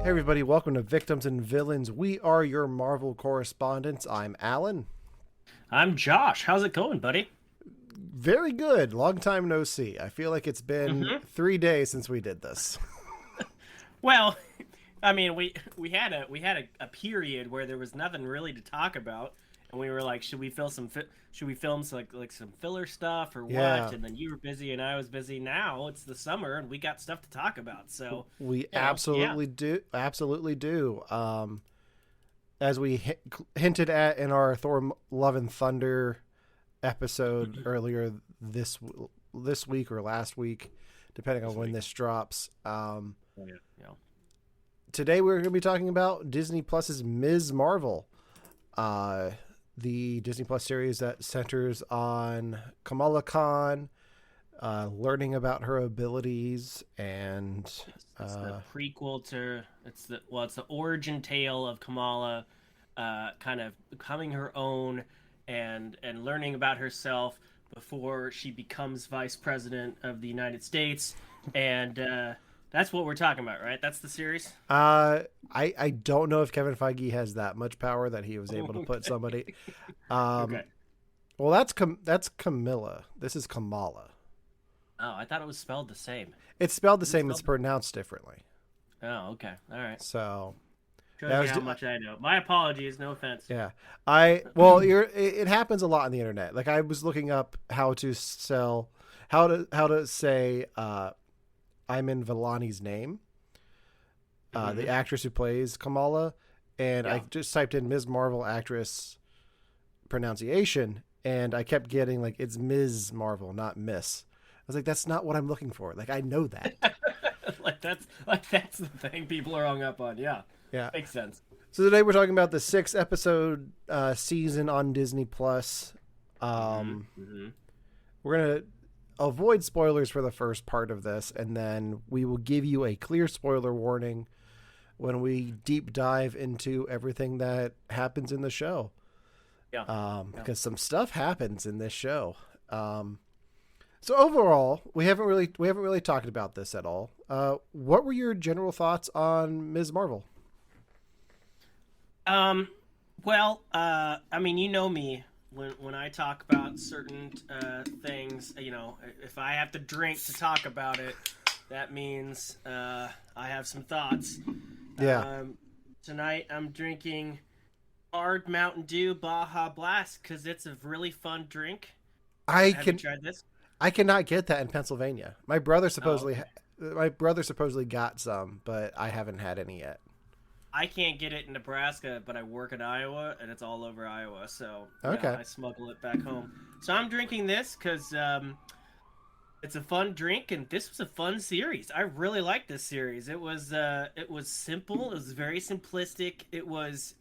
Hey everybody, welcome to Victims and Villains. We are your Marvel correspondents. I'm Alan. I'm Josh. How's it going, buddy? Very good. Long time no see. I feel like it's been hmm 3 days since we did this. Well, I mean, we had a period where there was nothing really to talk about, and we were like, should we film some, like some filler stuff or what? Yeah, And then you were busy and I was busy. Now it's the summer and we got stuff to talk about. So, we yeah. absolutely do. Absolutely do. As we hinted at in our Thor: Love and Thunder episode earlier this week or last week, depending on This when week. this drops. Oh, yeah. Yeah. Today we're going to be talking about Disney Plus's Ms. Marvel, uh, the Disney Plus series that centers on Kamala Khan, learning about her abilities, and It's the uh, prequel to it's the origin tale of Kamala, kind of becoming her own and learning about herself before she becomes vice president of the United States, and that's what we're talking about, right? That's the series. I don't know if Kevin Feige has that much power that he was able to put Okay. somebody. Um, Okay. well, that's Camilla. This is Kamala. Oh, I thought it was spelled the same. It's spelled the Is it same. It's spelled? pronounced differently. Oh, okay. All right. So Shows that you was how much I know. My apologies. No offense. Yeah, I well, it happens a lot on the internet. Like I was looking up how to say Iman Vellani's name, the hmm actress who plays Kamala, and I Yeah. just typed in Ms. Marvel actress pronunciation, and I kept getting like it's Ms. Marvel, not Miss. I was like, that's not what I'm looking for. Like I know that. like that's the thing people are hung up on. Yeah. Yeah. Makes sense. So today we're talking about the 6 episode season on Disney Plus. hmm Um, hmm we're gonna avoid spoilers for the first part of this, and then we will give you a clear spoiler warning when we deep dive into everything that happens in the show. Yeah. Yeah. Because some stuff happens in this show. So overall, we haven't really talked about this at all. What were your general thoughts on Ms. Marvel? Um, well, I mean, you know me. When I talk about certain things, if I have to drink to talk about it, that means I have some thoughts. Yeah, Um, Tonight I'm drinking hard Mountain Dew Baja Blast because it's a really fun drink. I Have you can tried this? I cannot get that in Pennsylvania. Oh, okay. My brother supposedly got some, but I haven't had any yet. I can't get it in Nebraska, but I work in Iowa, and it's all over Iowa. So yeah, Okay. I smuggle it back home. So I'm drinking this because it's a fun drink, and this was a fun series. I really liked this series. It was simple. It was very simplistic. It was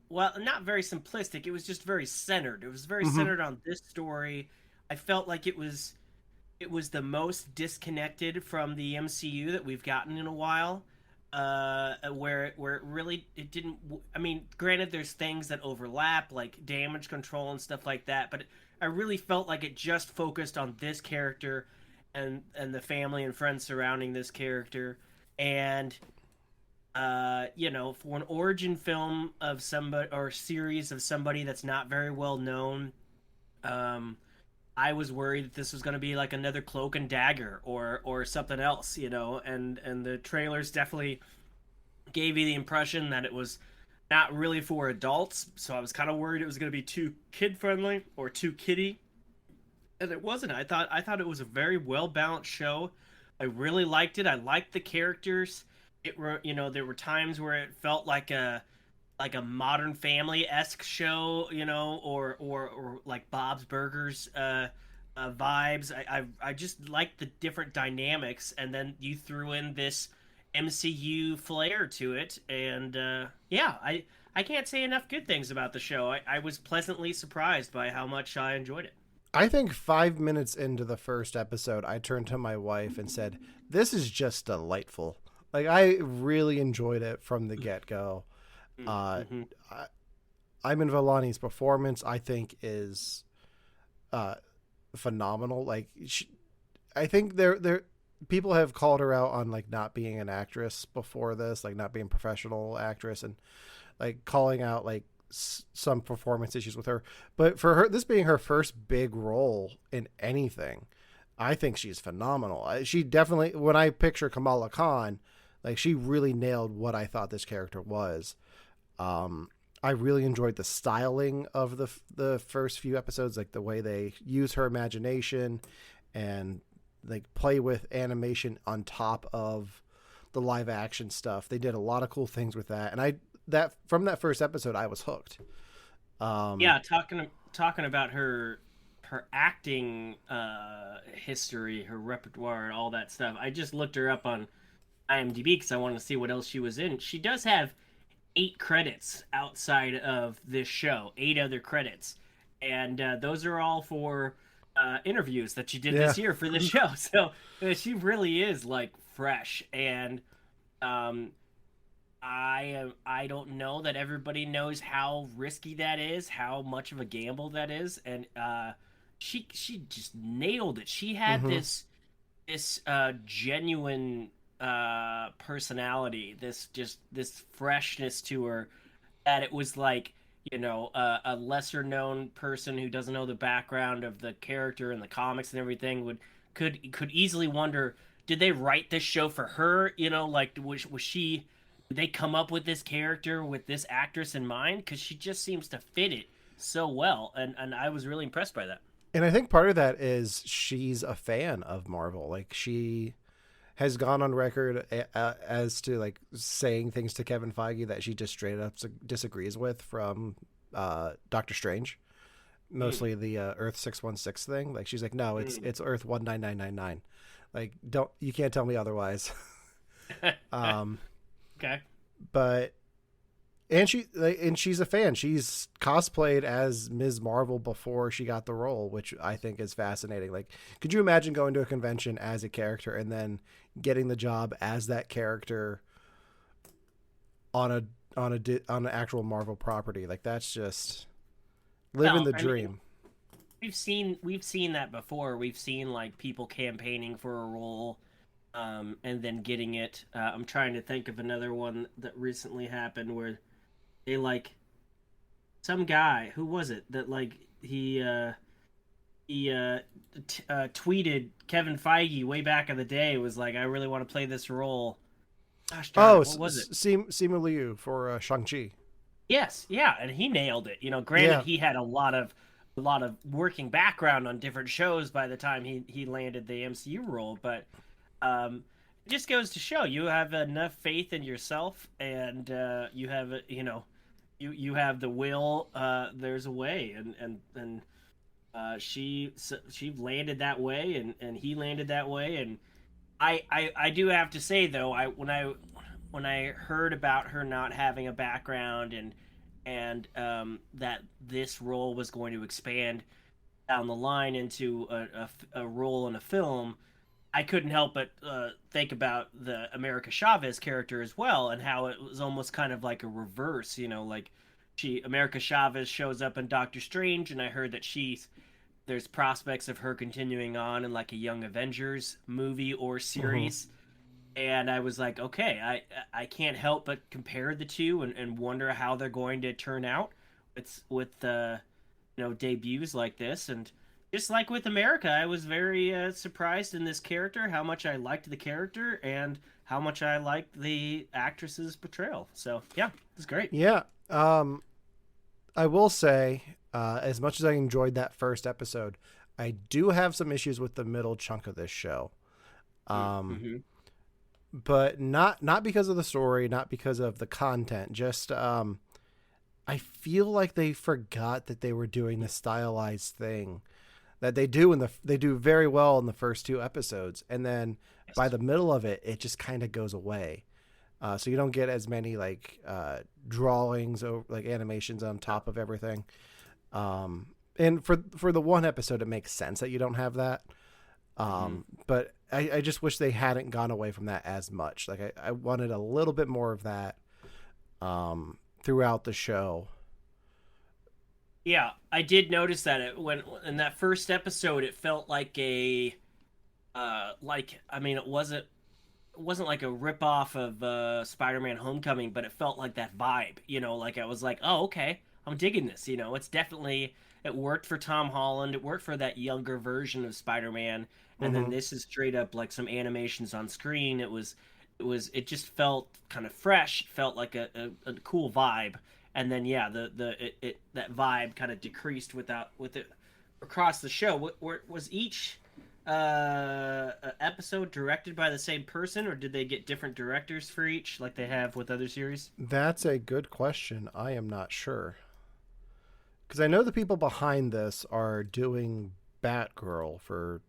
well, not very simplistic. It was just very centered. It was very Hmm. centered on this story. I felt like it was the most disconnected from the MCU that we've gotten in a while. Where it really it didn't. I mean, granted, there's things that overlap like damage control and stuff like that, but I really felt like it just focused on this character and the family and friends surrounding this character. And for an origin film of somebody or series of somebody that's not very well known, um, I was worried that this was going to be like another Cloak and Dagger or something else, and the trailers definitely gave you the impression that it was not really for adults. So I was kind of worried it was going to be too kid friendly or too kiddie, and it wasn't. I thought it was a very well balanced show. I really liked it. I liked the characters. There were times where it felt like a Modern Family esque show, or like Bob's Burgers vibes. I just liked the different dynamics, and then you threw in this MCU flair to it, and yeah, I can't say enough good things about the show. I was pleasantly surprised by how much I enjoyed it. I think 5 minutes into the first episode, I turned to my wife and said, "This is just delightful." Like I really enjoyed it from the get go. Uh, Mm-hmm. I, Iman Vellani's performance, I think, is uh, phenomenal. Like I think people have called her out on like not being an actress before this, like not being a professional actress, and like calling out like some performance issues with her. But for her, this being her first big role in anything, I think she's phenomenal. She definitely, when I picture Kamala Khan, like she really nailed what I thought this character was. I really enjoyed the styling of the first few episodes, like the way they use her imagination and like play with animation on top of the live action stuff. They did a lot of cool things with that, and that from that first episode I was hooked. Yeah, talking about her acting history, her repertoire, and all that stuff. I just looked her up on IMDb because I wanted to see what else she was in. She does have 8 credits outside of this show, 8 other credits, and those are all for interviews that she did this year for the show. So she really is like fresh, and um, I don't know that everybody knows how risky that is, how much of a gamble that is, and she just nailed it. She had Mm-hmm. this genuine personality, this freshness to her, that it was like, a lesser known person who doesn't know the background of the character and the comics and everything could easily wonder, did they write this show for her? Like was she, did they come up with this character with this actress in mind? Because she just seems to fit it so well, and I was really impressed by that. And I think part of that is she's a fan of Marvel. Like she has gone on record as to like saying things to Kevin Feige that she just straight up disagrees with from Doctor Strange, mostly the Earth 616 thing. Like she's like, no, it's Earth 19999. Like you can't tell me otherwise. Okay. But and she's a fan. She's cosplayed as Ms. Marvel before she got the role, which I think is fascinating. Like, could you imagine going to a convention as a character and then getting the job as that character on an actual Marvel property? Like, that's just living Well, the I mean, dream. we've seen that before. We've seen like people campaigning for a role, and then getting it. I'm trying to think of another one that recently happened where they like some guy. Who was it that like he tweeted Kevin Feige way back in the day, was like, I really want to play this role. Gosh darn Oh, it, what was it? Simu Liu for Shang-Chi. Yes, yeah, and he nailed it. Granted, Yeah. he had a lot of working background on different shows by the time he landed the MCU role, but it just goes to show, you have enough faith in yourself, and you have you have the will. There's a way, and she landed that way, and he landed that way, and I do have to say though, when I heard about her not having a background, and that this role was going to expand down the line into a role in a film, I couldn't help but think about the America Chavez character as well, and how it was almost kind of like a reverse. Like America Chavez shows up in Doctor Strange, and I heard that there's prospects of her continuing on in like a Young Avengers movie or Mm-hmm. series. And I was like, okay, I can't help but compare the two, and wonder how they're going to turn out with debuts like this. And just like with America, I was very surprised in this character, how much I liked the character and how much I liked the actress's portrayal. So yeah, it was great. Yeah. I will say, as much as I enjoyed that first episode, I do have some issues with the middle chunk of this show. Mm-hmm. But not because of the story, not because of the content. Just I feel like they forgot that they were doing the stylized thing that they do very well in the first 2 episodes, and then by Yes. the middle of it, it just kind of goes away. So you don't get as many like drawings or like animations on top of everything. And for the one episode, it makes sense that you don't have that. Mm-hmm. But I just wish they hadn't gone away from that as much. Like I wanted a little bit more of that throughout the show. Yeah, I did notice that when in that first episode, it felt like like, I mean, it wasn't like a ripoff of Spider-Man Homecoming, but it felt like that vibe, like I was like, oh, okay, I'm digging this, it's definitely, it worked for Tom Holland, it worked for that younger version of Spider-Man, and then Mm-hmm. this is straight up like some animations on screen. It just felt kind of fresh, felt like a cool vibe, and then yeah, that vibe kind of decreased with it across the show. Was each episode directed by the same person, or did they get different directors for each, like they have with other series? That's a good question. I am not sure. Because I know the people behind this are doing Batgirl for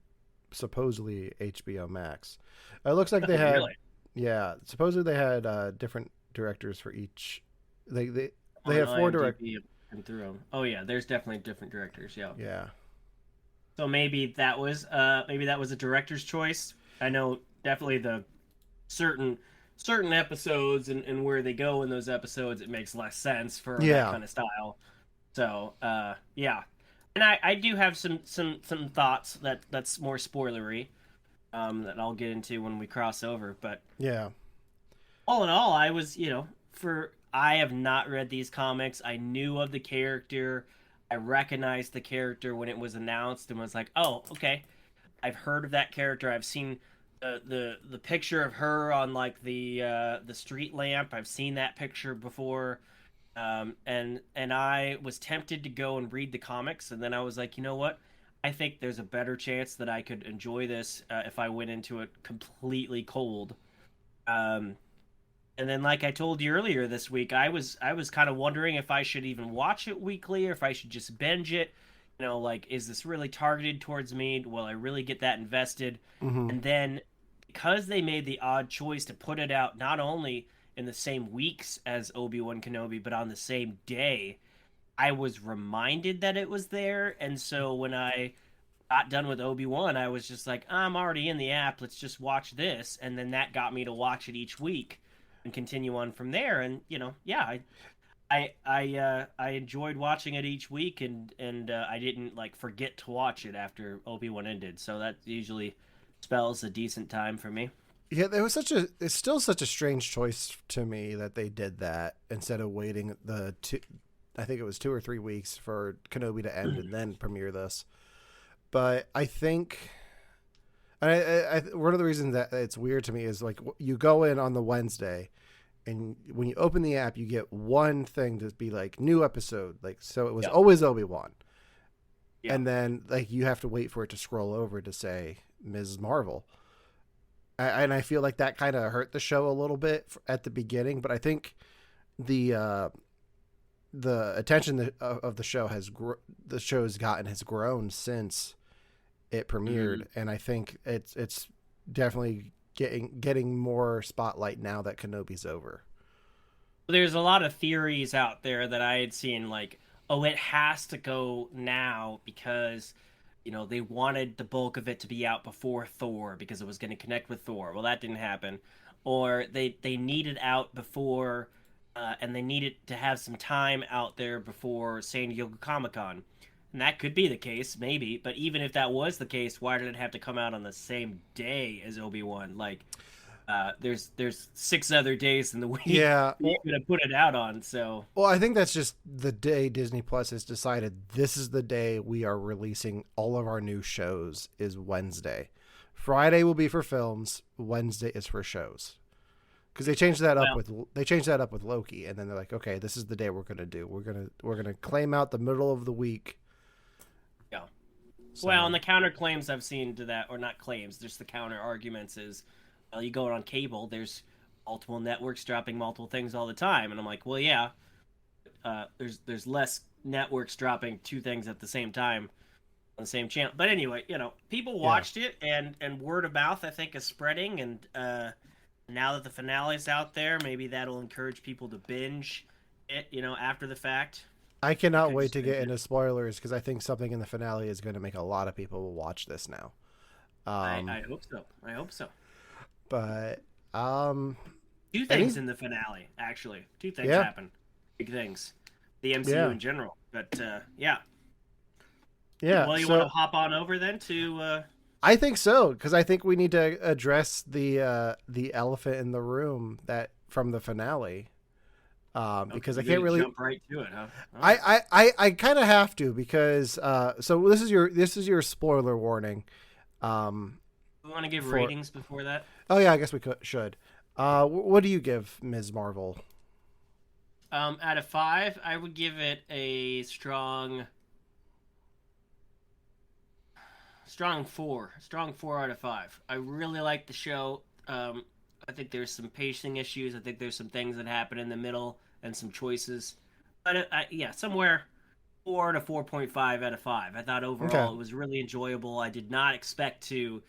supposedly HBO Max. It looks like they Oh, had, really? yeah, supposedly they had different directors for each. They they they On have four direct. IMDb and through them. Oh yeah, there's definitely different directors. Yeah. Yeah, So maybe that was a director's choice. I know definitely the certain certain episodes and where they go in those episodes, it makes less sense for that yeah, kind of style. So yeah, and I do have some thoughts that's more spoilery, that I'll get into when we cross over. But yeah. all in all, I was, for I have not read these comics. I knew of the character. I recognized the character when it was announced and was like, "Oh, okay. I've heard of that character. I've seen the picture of her on like the street lamp. I've seen that picture before." And I was tempted to go and read the comics, and then I was like, you know what? I think there's a better chance that I could enjoy this if I went into it completely cold. Um, and then, like I told you earlier this week, I was kind of wondering if I should even watch it weekly or if I should just binge it. Like, is this really targeted towards me? Will I really get that invested? Mm-hmm. And then, because they made the odd choice to put it out not only in the same weeks as Obi-Wan Kenobi, but on the same day, I was reminded that it was there. And so when I got done with Obi-Wan, I was just like, I'm already in the app. Let's just watch this. And then that got me to watch it each week and continue on from there. And yeah, I enjoyed watching it each week, and I didn't like forget to watch it after Obi-Wan ended. So that usually spells a decent time for me. Yeah, it's still such a strange choice to me that they did that instead of waiting the two, I think it was 2 or 3 weeks for Kenobi to end and then premiere this. But I think, one of the reasons that it's weird to me is like you go in on the Wednesday, and when you open the app, you get one thing to be like new episode, like so it was Yep. always Obi-Wan, Yeah. and then like you have to wait for it to scroll over to say Ms. Marvel. And I feel like that kind of hurt the show a little bit at the beginning, but I think the uh, the attention of the show the show's gotten has grown since it premiered, Mhm. and I think it's definitely getting more spotlight now that Kenobi's over. There's a lot of theories out there that I had seen, like, oh, it has to go now because, they wanted the bulk of it to be out before Thor because it was going to connect with Thor. Well, that didn't happen. Or they need it out before, and they needed to have some time out there before San Diego Comic-Con. And that could be the case, maybe. But even if that was the case, why did it have to come out on the same day as Obi-Wan? Like, there's 6 other days in the week Yeah, you're gonna put it out on. So well, I think that's just the day Disney Plus has decided this is the day we are releasing all of our new shows is Wednesday. Friday will be for films. Wednesday is for shows. Because well, they changed that up with Loki, and then they're like, okay, this is the day we're gonna do. We're gonna claim out the middle of the week. yeah. Well, and So the counterclaims I've seen to that, or not claims, just the counter arguments is, well, you go on cable, there's multiple networks dropping multiple things all the time, and I'm like, well, yeah, there's less networks dropping two things at the same time on the same channel. But anyway, people yeah, watched it, and word of mouth I think is spreading, and now that the finale's out there, maybe that'll encourage people to binge it, after the fact. I You cannot could wait just to binge get it. into spoilers because I think something in the finale is going to make a lot of people watch this now. Um, I hope so. I hope so. but um, Two things any in the finale, actually. Two things yeah, happen. Big things. The MCU yeah, in general. But yeah. yeah. Well, you want to So hop on over then to I think so, because I think we need to address the elephant in the room that from the finale. Okay, Because I you're can't gonna really. jump right to it, huh? All right. I kind of have to because so this is your spoiler warning. We want to give For ratings before that. oh yeah, I guess we should. What do you give Ms. Marvel? Out of 5, I would give it a strong 4. Strong 4 out of 5. I really like the show. I think there's some pacing issues. I think there's some things that happen in the middle and some choices. But yeah, somewhere 4 to 4.5 out of 5. I thought Okay. overall it was really enjoyable. I did not expect to.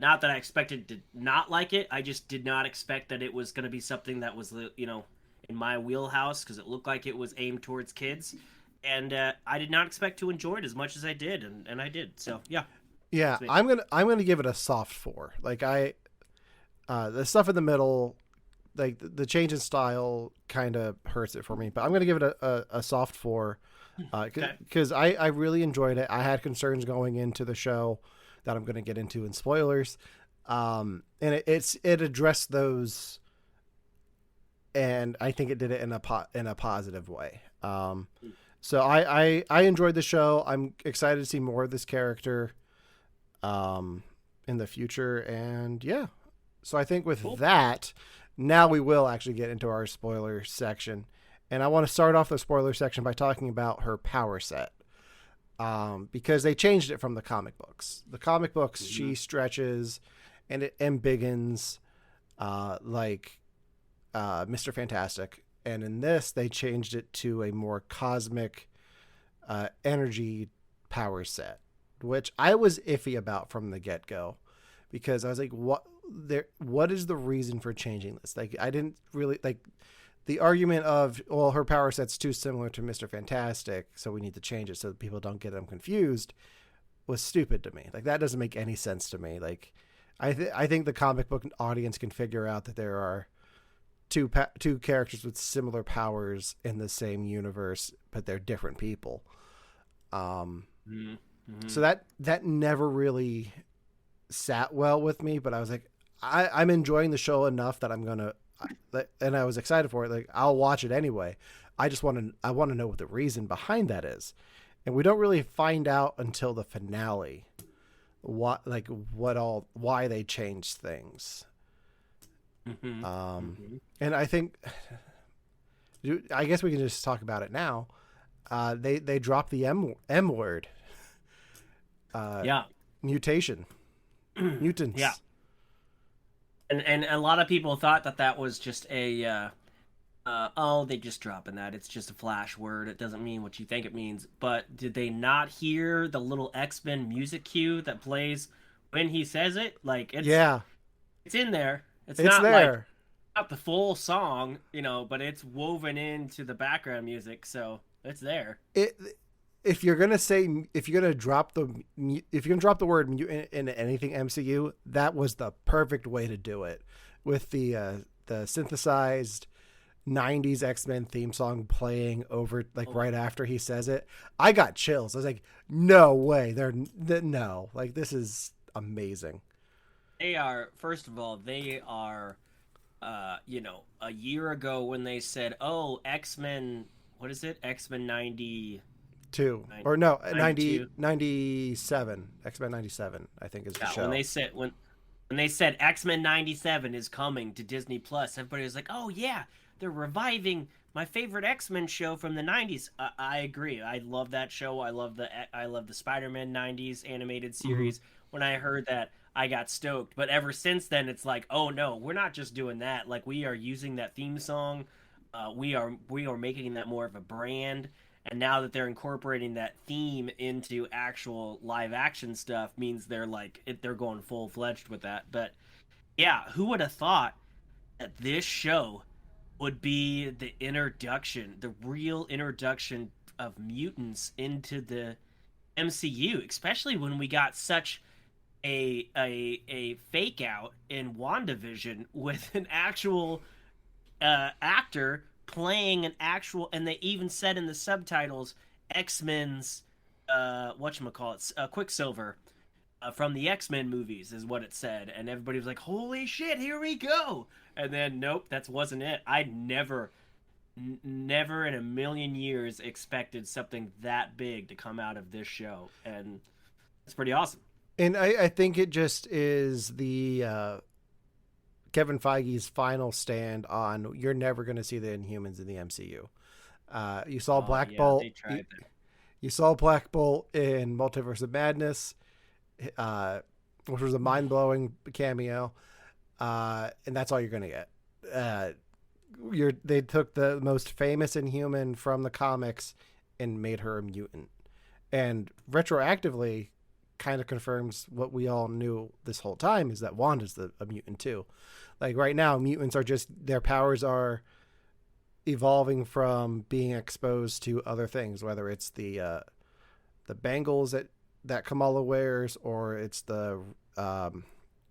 Not that I expected to not like it. I just did not expect that it was going to be something that was, in my wheelhouse because it looked like it was aimed towards kids. And I did not expect to enjoy it as much as I did, and I did. So yeah, Yeah, that's me. I'm gonna give it a soft 4. Like the stuff in the middle, like the change in style, kind of hurts it for me. But I'm gonna give it a soft 4, Okay. because I really enjoyed it. I had concerns going into the show that I'm gonna get into in spoilers, and it addressed those, and I think it did it in a positive way. So I enjoyed the show. I'm excited to see more of this character in the future. And yeah, so I think with Cool. that, now we will actually get into our spoiler section. And I want to start off the spoiler section by talking about her power set. Because they changed it from the comic books. The comic books, Mm-hmm. she stretches and it embiggens like Mr. Fantastic. And in this, they changed it to a more cosmic energy power set, which I was iffy about from the get go, because I was like, What is the reason for changing this? Like, I didn't really like the argument of, well, her power set's too similar to Mr. Fantastic, so we need to change it so that people don't get them confused. Was stupid to me. Like, that doesn't make any sense to me. Like, I think the comic book audience can figure out that there are two characters with similar powers in the same universe, but they're different people. Mm-hmm. So that never really sat well with me. But I was like, I'm enjoying the show enough that I'm gonna, and I was excited for it. Like, I'll watch it anyway. I want to know what the reason behind that is, and we don't really find out until the finale. Why they changed things. Mm-hmm. Mm-hmm. And I think, I guess we can just talk about it now. They dropped the M word. Yeah. Mutation. Mutants. Yeah. And a lot of people thought that was just they just dropping that. It's just a flash word. It doesn't mean what you think it means. But did they not hear the little X-Men music cue that plays when he says it? Like, Yeah. it's in there. It's It's not like there. not the full song, but it's woven into the background music, so it's there. It if you're gonna drop the word mutant in anything MCU, that was the perfect way to do it, with the synthesized '90s X-Men theme song playing over, like, right after he says it. I got chills. I was like, no way, no, like, this is amazing. They are, first of all, a year ago when they said, "Oh, X-Men, what is it? X-Men 90, Two, or no, 90 97, X-Men 97, I think, is the yeah, show. when they said X-Men 97 is coming to Disney Plus, everybody was like, "Oh yeah, they're reviving my favorite X-Men show from the 90s." I agree. I love that show. I love the Spider-Man 90s animated series. When I heard that, I got stoked. But ever since then, it's like, "Oh no, we're not just doing that. Like, we are using that theme song. We are making that more of a brand." And now that they're incorporating that theme into actual live action stuff, means they're going full fledged with that. But yeah, who would have thought that this show would be the real introduction of mutants into the MCU, especially when we got such a fake out in WandaVision with an actual actor playing an actual, and they even said in the subtitles, X-Men's whatchamacallit, Quicksilver, from the X-Men movies, is what it said, and everybody was like, "Holy shit, here we go!" And then nope, that wasn't it. I never in a million years expected something that big to come out of this show, and it's pretty awesome. And I think it just is the Kevin Feige's final stand on you're never going to see the Inhumans in the MCU. You saw Black Bolt. They tried that. You saw Black Bolt in Multiverse of Madness, which was a mind blowing cameo, and that's all you're going to get. They took the most famous Inhuman from the comics and made her a mutant, and retroactively kind of confirms what we all knew this whole time, is that Wanda's a mutant too. Like right now, mutants are just, their powers are evolving from being exposed to other things, whether it's the bangles that Kamala wears, or it's the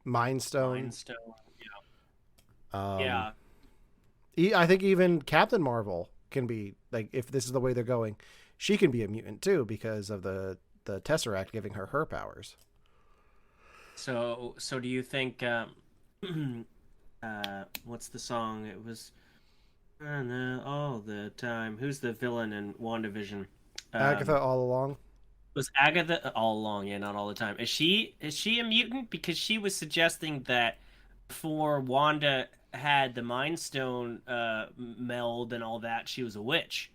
Mind Stone. Mind Stone, yeah. I think even Captain Marvel can be, like, if this is the way they're going, she can be a mutant too because of the Tesseract giving her powers. So do you think what's the song? It was all the time. Who's the villain in WandaVision? Agatha all along. Was Agatha all along? Yeah, not all the time. Is she a mutant? Because she was suggesting that before Wanda had the Mind Stone meld and all that, she was a witch.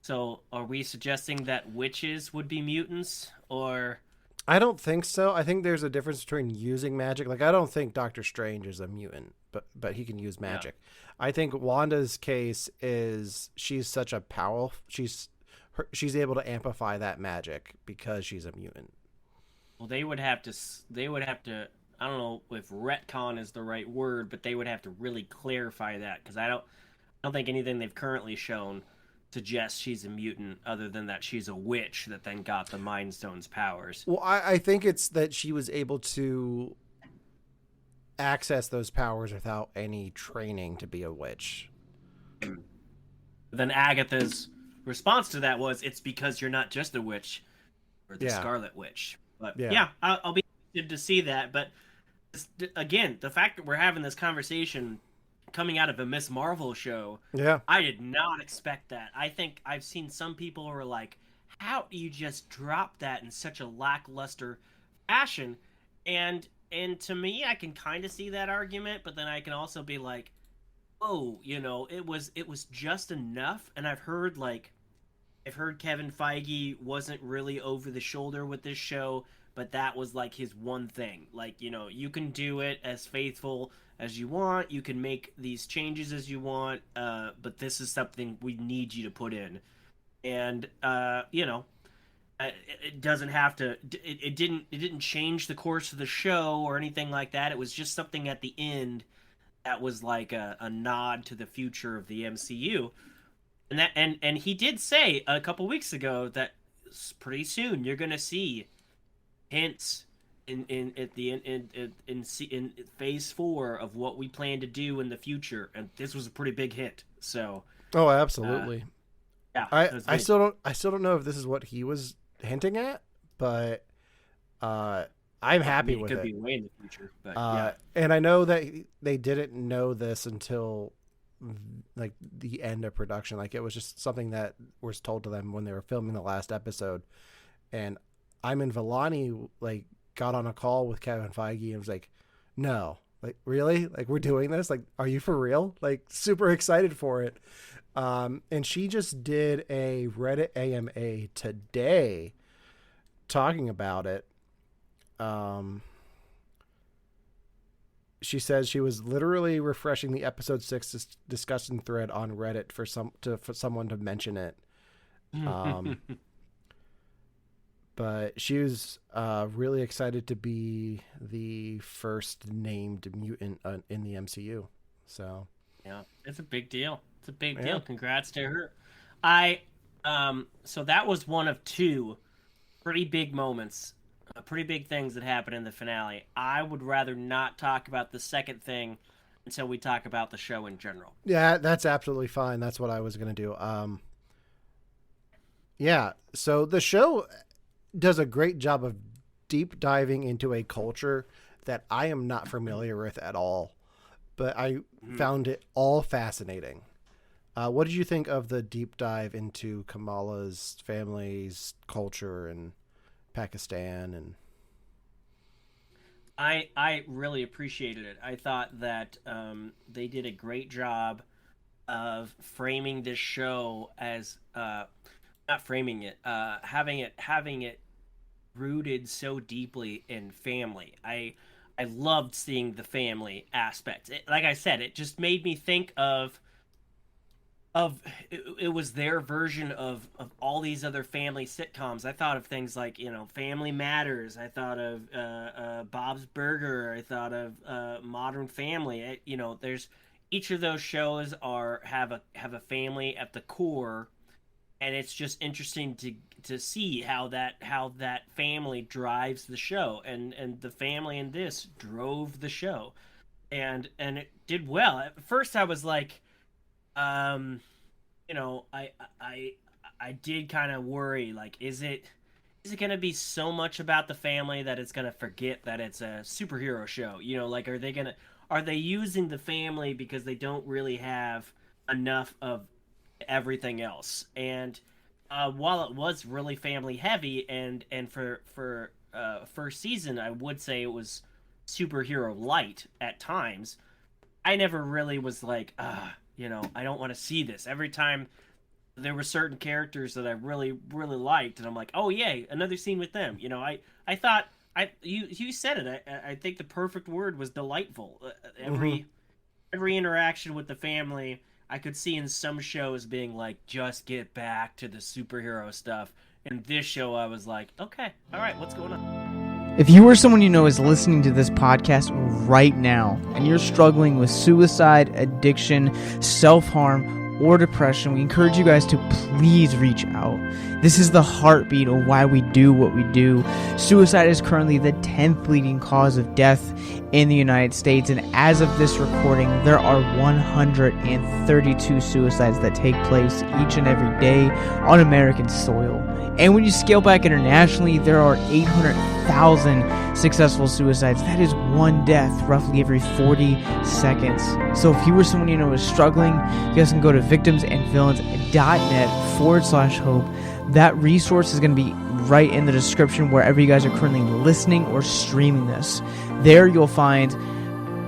So are we suggesting that witches would be mutants, or? I don't think so. I think there's a difference between using magic. Like, I don't think Doctor Strange is a mutant, but he can use magic. Yeah. I think Wanda's case is she's such a powerful, she's able to amplify that magic because she's a mutant. Well, they would have to, I don't know if retcon is the right word, but they would have to really clarify that, because I don't think anything they've currently shown suggests she's a mutant, other than that she's a witch that then got the Mind Stone's powers. Well, I think it's that she was able to access those powers without any training to be a witch. Then Agatha's response to that was, it's because you're not just a witch, or the Scarlet Witch. But yeah, I'll be interested to see that. But again, the fact that we're having this conversation coming out of a Miss Marvel show, I did not expect that. I think I've seen some people who are like, how do you just drop that in such a lackluster fashion? And to me, I can kind of see that argument, but then I can also be like, oh, it was just enough. And I've heard Kevin Feige wasn't really over the shoulder with this show, but that was like his one thing. Like, you can do it as faithful as you want, you can make these changes as you want, but this is something we need you to put in. And it doesn't have to, it didn't change the course of the show or anything like that. It was just something at the end that was like a nod to the future of the MCU. And he did say a couple weeks ago that pretty soon you're gonna see hints in phase 4 of what we plan to do in the future, and this was a pretty big hint. So absolutely. Yeah, I still don't know if this is what he was hinting at, but I'm happy with it. It could be way in the future, but and I know that they didn't know this until like the end of production. Like, it was just something that was told to them when they were filming the last episode. And Iman Vellani got on a call with Kevin Feige and was like, no, like, really? Like, we're doing this? Like, are you for real? Like, super excited for it. And she just did a Reddit AMA today talking about it. She says she was literally refreshing the episode 6 discussion thread on Reddit for someone to mention it. But she was really excited to be the first named mutant in the MCU. So yeah, it's a big deal. It's a big deal. Congrats to her. So that was one of two pretty big moments, pretty big things that happened in the finale. I would rather not talk about the second thing until we talk about the show in general. Yeah, that's absolutely fine. That's what I was going to do. Yeah, so the show does a great job of deep diving into a culture that I am not familiar with at all, but I found it all fascinating. What did you think of the deep dive into Kamala's family's culture and Pakistan? And I really appreciated it. I thought that they did a great job of framing this show as not framing it, having it rooted so deeply in family. I loved seeing the family aspect. Like I said, it just made me think of it was their version of all these other family sitcoms. I thought of things like, Family Matters. I thought of Bob's Burger. I thought of Modern Family. There's each of those shows are have a family at the core, and it's just interesting to see how that family drives the show, and the family in this drove the show, and it did well. At first, I was like, um, you know, I did kind of worry, like, is it going to be so much about the family that it's going to forget that it's a superhero show? Like, are they using the family because they don't really have enough of everything else? And while it was really family heavy, and for first season, I would say it was superhero light at times. I never really was like, I don't want to see this. Every time there were certain characters that I really, really liked, and I'm like, oh yay, another scene with them. I thought you said it. I think the perfect word was delightful. Every interaction with the family, I could see in some shows being like, just get back to the superhero stuff. In this show, I was like, okay, all right, what's going on? If you or someone you know is listening to this podcast right now and you're struggling with suicide, addiction, self-harm, or depression, we encourage you guys to please reach out. This is the heartbeat of why we do what we do. Suicide is currently the 10th leading cause of death in the United States, and as of this recording, there are 132 suicides that take place each and every day on American soil. And when you scale back internationally, there are 800,000 successful suicides. That is one death roughly every 40 seconds. So if you or someone you know is struggling, you guys can go to victimsandvillains.net/hope. That resource is going to be right in the description wherever you guys are currently listening or streaming this. There you'll find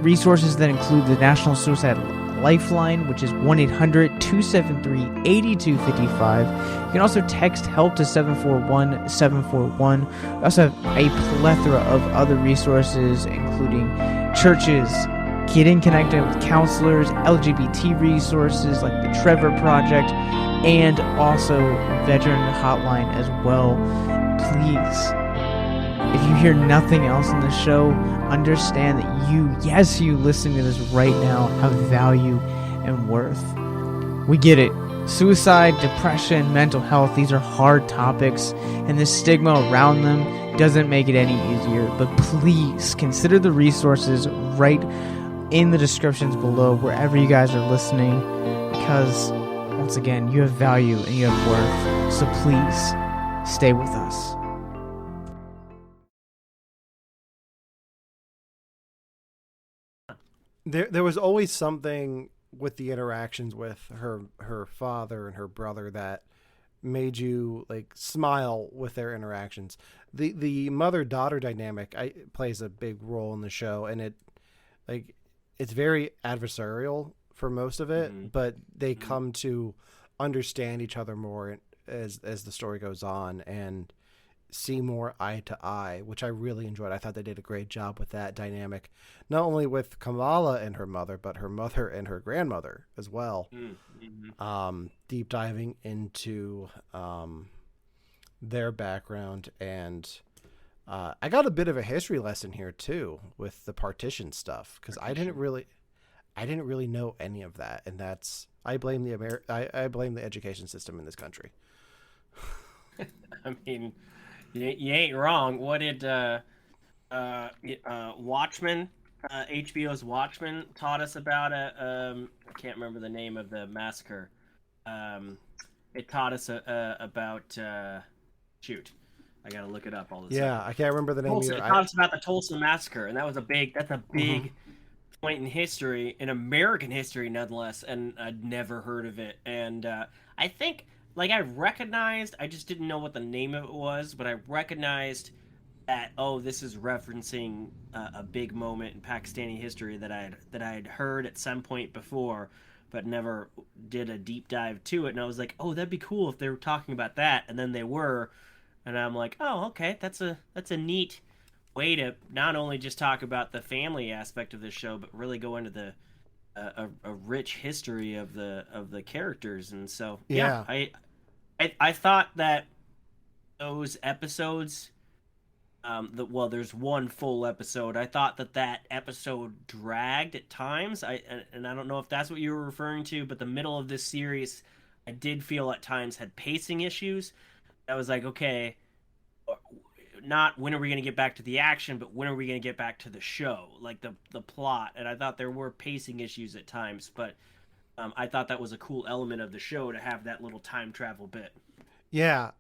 resources that include the National Suicide Lifeline, which is 1-800-273-8255. You can also text HELP to 741-741. We also have a plethora of other resources, including churches, getting connected with counselors, LGBT resources like the Trevor Project, and also veteran hotline as well. Please, if you hear nothing else in the show, understand that you listening to this right now, have value and worth. We get it. Suicide, depression, mental health, these are hard topics, and the stigma around them doesn't make it any easier. But please consider the resources right in the descriptions below wherever you guys are listening, because once again, you have value and you have worth. So please stay with us. there was always something with the interactions with her father and her brother that made you like smile with their interactions. The mother-daughter dynamic plays a big role in the show, and it's very adversarial for most of it, but they come to understand each other more as the story goes on and see more eye to eye, which I really enjoyed. I thought they did a great job with that dynamic, not only with Kamala and her mother, but her mother and her grandmother as well. Deep diving into their background, and I got a bit of a history lesson here too with the partition stuff, because I didn't really know any of that, and I blame the education system in this country. I mean, you ain't wrong. What did Watchmen, HBO's Watchmen, taught us about I can't remember the name of the massacre. It taught us about I gotta look it up all the Yeah, time. I can't remember the name Tulsa, either. it talks about the Tulsa massacre, and that's a big point in history, in American history, nonetheless. And I'd never heard of it. And I think, like, I just didn't know what the name of it was, but I recognized that, oh, this is referencing a big moment in Pakistani history that I had heard at some point before, but never did a deep dive to it. And I was like, oh, that'd be cool if they were talking about that, and then they were, and I'm like, oh, okay, that's a neat way to not only just talk about the family aspect of this show, but really go into the a rich history of the characters. And so Yeah. I thought that those episodes, there's one full episode. I thought that episode dragged at times. And I don't know if that's what you were referring to, but the middle of this series, I did feel at times had pacing issues. I was like, okay, not when are we going to get back to the action, but when are we going to get back to the show, like the plot. And I thought there were pacing issues at times, but I thought that was a cool element of the show to have that little time travel bit. Yeah.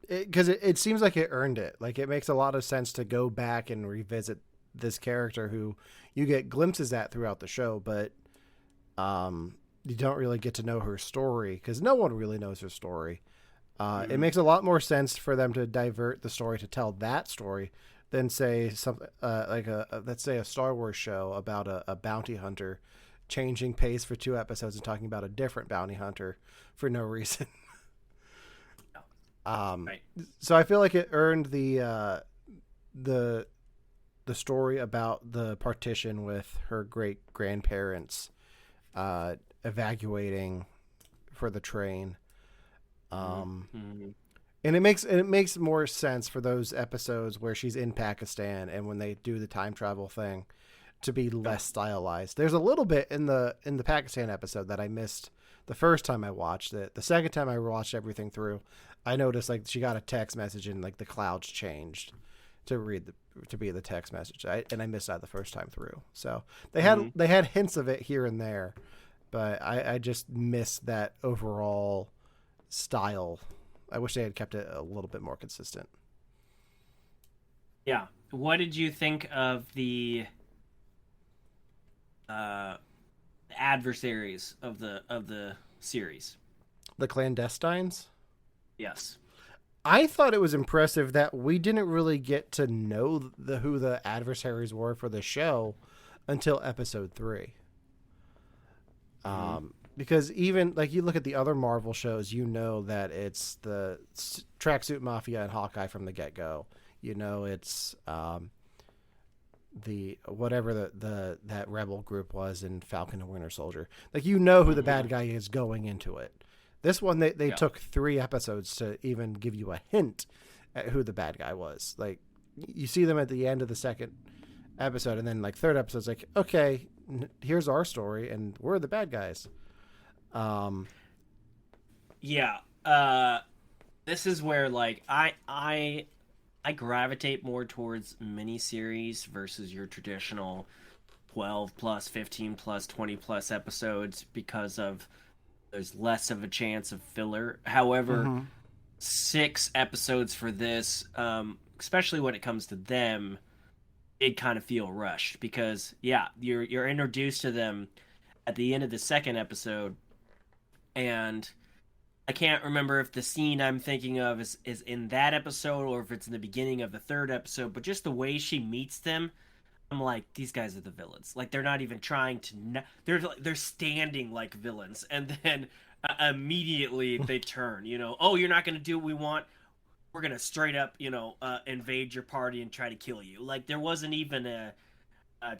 Because it seems like it earned it. Like, it makes a lot of sense to go back and revisit this character who you get glimpses at throughout the show, but you don't really get to know her story because no one really knows her story. It makes a lot more sense for them to divert the story to tell that story than say something like let's say a Star Wars show about a bounty hunter changing pace for 2 episodes and talking about a different bounty hunter for no reason. Right. So I feel like it earned the story about the partition with her great grandparents evacuating for the train. And it makes more sense for those episodes where she's in Pakistan and when they do the time travel thing to be less stylized. There's a little bit in the Pakistan episode that I missed the first time I watched it. The second time I watched everything through, I noticed like she got a text message and like the clouds changed to be the text message. And I missed that the first time through. So they had hints of it here and there, but I just missed that overall style. I wish they had kept it a little bit more consistent. Yeah. What did you think of the adversaries of the series? The clandestines? Yes. I thought it was impressive that we didn't really get to know who the adversaries were for the show until episode 3. Because even like you look at the other Marvel shows, you know that it's the Tracksuit Mafia and Hawkeye from the get-go. You know it's the whatever that rebel group was in Falcon and Winter Soldier. Like, you know who the bad guy is going into it. This one they took 3 episodes to even give you a hint at who the bad guy was. Like, you see them at the end of the second episode, and then like third episode's like, okay, here's our story and we're the bad guys. This is where like I gravitate more towards miniseries versus your traditional 12 plus 15 plus 20 plus episodes because of there's less of a chance of filler. However, 6 episodes for this, especially when it comes to them, it kind of feel rushed because you're introduced to them at the end of the second episode, and I can't remember if the scene I'm thinking of is in that episode or if it's in the beginning of the third episode, but just the way she meets them, I'm like, these guys are the villains. Like, they're not even trying to they're standing like villains, and then immediately they turn, oh, you're not going to do what we want. We're going to straight up, invade your party and try to kill you. Like, there wasn't even a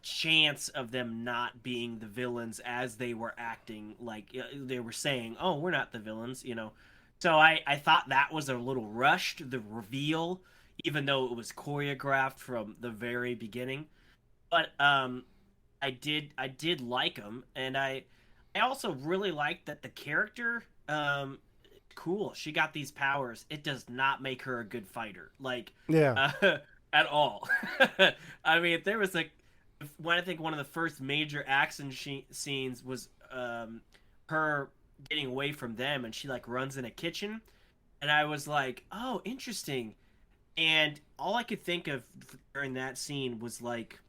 chance of them not being the villains as they were acting. Like, they were saying, oh, we're not the villains, So I thought that was a little rushed, the reveal, even though it was choreographed from the very beginning. But I did like him, and I also really liked that the character, cool, she got these powers. It does not make her a good fighter, like, at all. I mean, there was I think one of the first major action scenes was her getting away from them, and she like runs in a kitchen, And I was like, oh, interesting. And all I could think of during that scene was like,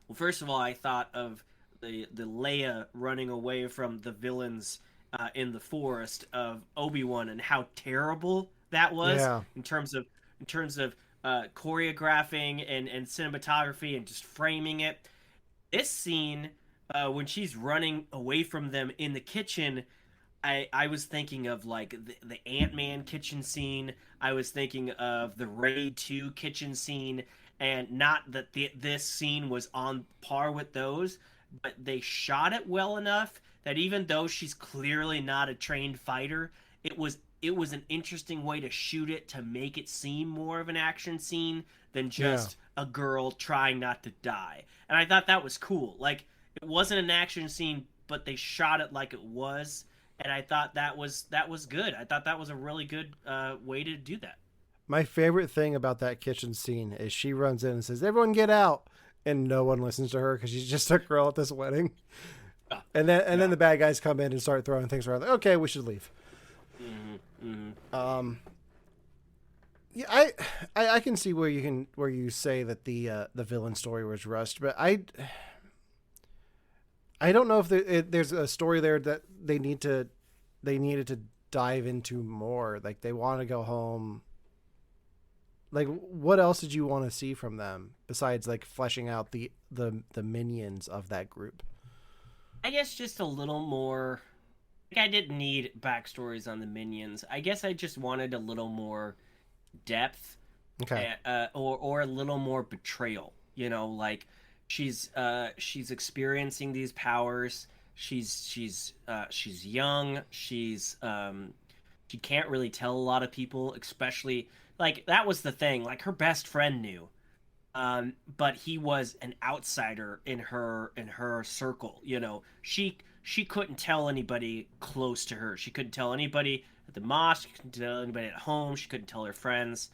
well, first of all, I thought of the Leia running away from the villains in the forest of Obi-Wan, and how terrible that was Yeah. in terms of choreographing and cinematography and just framing it. This scene, when she's running away from them in the kitchen, I was thinking of like the Ant-Man kitchen scene. I was thinking of the Raid 2 kitchen scene, and not that this scene was on par with those, but they shot it well enough that even though she's clearly not a trained fighter, it was an interesting way to shoot it to make it seem more of an action scene than Yeah. just a girl trying not to die. And I thought that was cool. Like, it wasn't an action scene, but they shot it like it was, and I thought that was good. I thought that was a really good way to do that. My favorite thing about that kitchen scene is she runs in and says, "Everyone get out," and no one listens to her because she's just a girl at this wedding. Yeah, And then yeah. the bad guys come in and start throwing things around. Like, okay, we should leave. Mm-hmm, mm-hmm. Yeah, I can see where you say that the villain story was rushed, but I don't know if there's a story there that they needed to dive into more. Like, they want to go home. Like, what else did you want to see from them besides like fleshing out the minions of that group? I guess just a little more. Like, I didn't need backstories on the minions. I guess I just wanted a little more depth, Okay. or a little more betrayal. Like, she's experiencing these powers. She's young. She can't really tell a lot of people, especially, like, that was the thing. Like, her best friend knew, but he was an outsider in her circle. She couldn't tell anybody close to her. She couldn't tell anybody at the mosque. She couldn't tell anybody at home. She couldn't tell her friends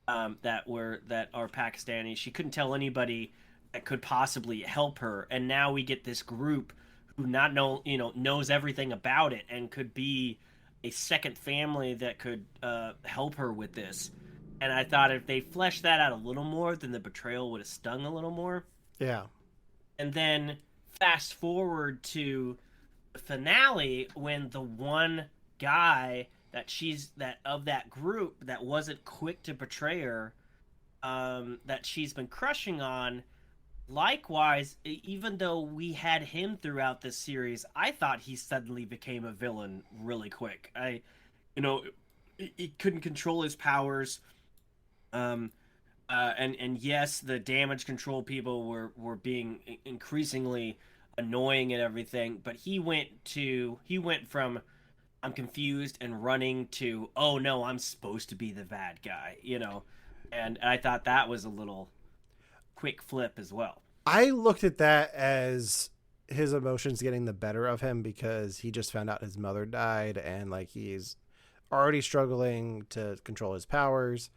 that are Pakistani. She couldn't tell anybody that could possibly help her. And now we get this group who not know knows everything about it and could be a second family that could help her with this. And I thought if they fleshed that out a little more, then the betrayal would have stung a little more. Yeah. And then fast forward to the finale, when the one guy that of that group that wasn't quick to betray her, that she's been crushing on. Likewise, even though we had him throughout this series, I thought he suddenly became a villain really quick. You know, he couldn't control his powers. Um, and yes, the damage control people were being increasingly annoying and everything, but he went from I'm confused and running to, oh no, I'm supposed to be the bad guy. And I thought that was a little quick flip as well. I looked at that as his emotions getting the better of him because he just found out his mother died, and like he's already struggling to control his powers.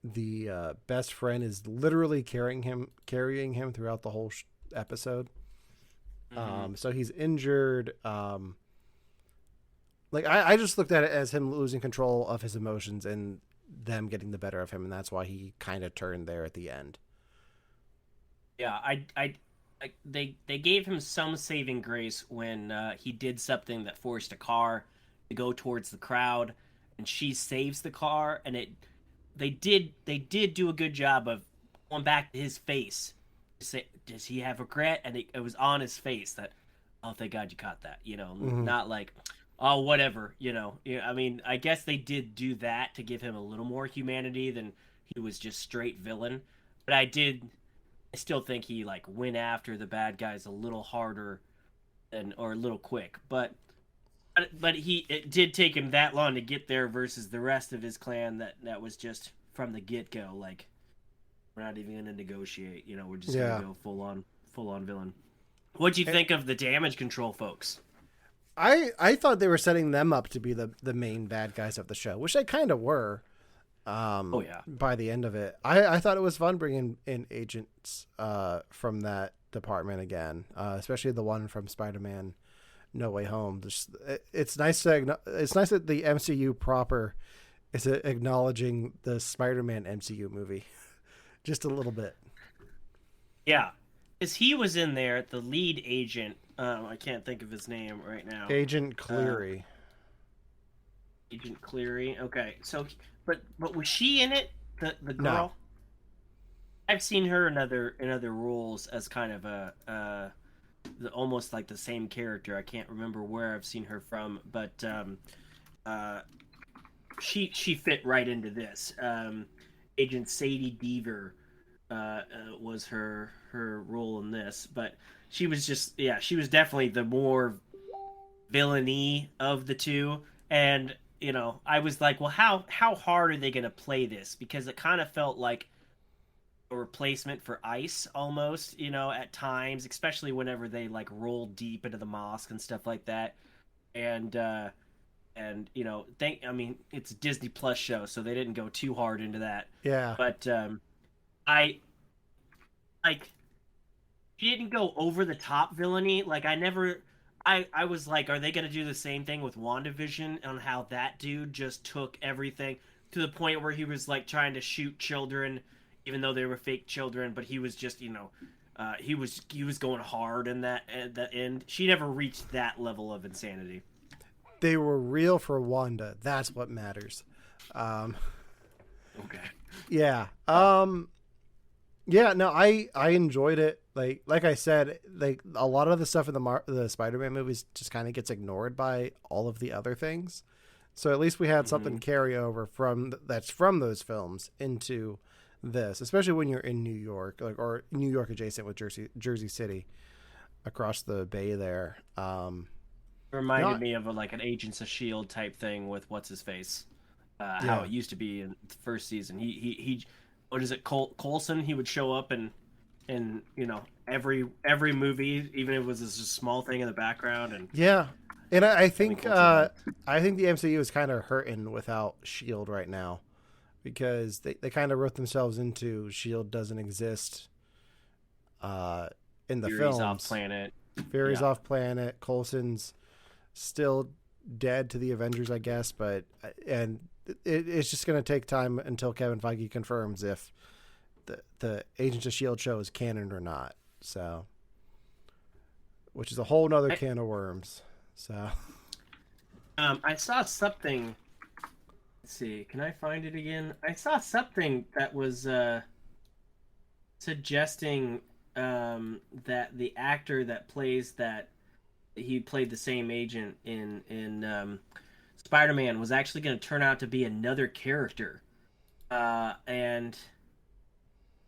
The best friend is literally carrying him throughout the whole episode. So he's injured. Like I just looked at it as him losing control of his emotions and them getting the better of him, and that's why he kind of turned there at the end. Yeah, they gave him some saving grace when he did something that forced a car to go towards the crowd, and she saves the car, and they did do a good job of going back to his face. Say, does he have regret? And it was on his face that, oh, thank God you caught that. Not like, oh, whatever. I mean, I guess they did do that to give him a little more humanity than he was just straight villain. But I still think he like went after the bad guys a little harder or a little quick. But it did take him that long to get there versus the rest of his clan that was just from the get go like, we're not even gonna negotiate. We're just gonna go full on villain. What'd you think of the damage control folks? I thought they were setting them up to be the main bad guys of the show, which they kind of were. Oh yeah. By the end of it, I thought it was fun bringing in agents from that department again, especially the one from Spider-Man No Way Home. It's nice to it's nice that the MCU proper is acknowledging the Spider-Man MCU movie just a little bit. Yeah, because he was in there, the lead agent. I can't think of his name right now. Agent Cleary. Agent Cleary. Okay, so but was she in it? The girl. No. I've seen her in other roles as kind of almost like the same character. I can't remember where I've seen her from, but she fit right into this. Agent Sadie Beaver was her role in this, but she was she was definitely the more villainy of the two. And I was like, well, how hard are they going to play this? Because it kind of felt like a replacement for Ice almost, at times, especially whenever they like roll deep into the mosque and stuff like that. And it's a Disney Plus show, so they didn't go too hard into that. Yeah. But I like she didn't go over the top villainy. Like I was like, are they going to do the same thing with WandaVision on how that dude just took everything to the point where he was like trying to shoot children, even though they were fake children, but he was just, he was going hard in that at the end. She never reached that level of insanity. They were real for Wanda. That's what matters. Okay. Yeah. Yeah. No, I enjoyed it. Like I said, like a lot of the stuff in the Spider-Man movies just kind of gets ignored by all of the other things. So at least we had something carry over from those films into this, especially when you're in New York, or New York adjacent with Jersey City, across the bay there. Reminded me of an Agents of S.H.I.E.L.D. type thing with what's his face, how it used to be in the first season. He what is it, Coulson? He would show up in every movie, even if it was just a small thing in the background. And yeah, and I think the MCU is kind of hurting without S.H.I.E.L.D. right now, because they kind of wrote themselves into S.H.I.E.L.D. doesn't exist in the Fury's films. off planet. Fury's off planet. Coulson's still dead to the Avengers, I guess, but it's just going to take time until Kevin Feige confirms if the Agents of S.H.I.E.L.D. show is canon or not. So, which is a whole nother can of worms. So, I saw something. Let's see. Can I find it again? I saw something that was suggesting that the actor that plays he played the same agent in Spider-Man was actually going to turn out to be another character, and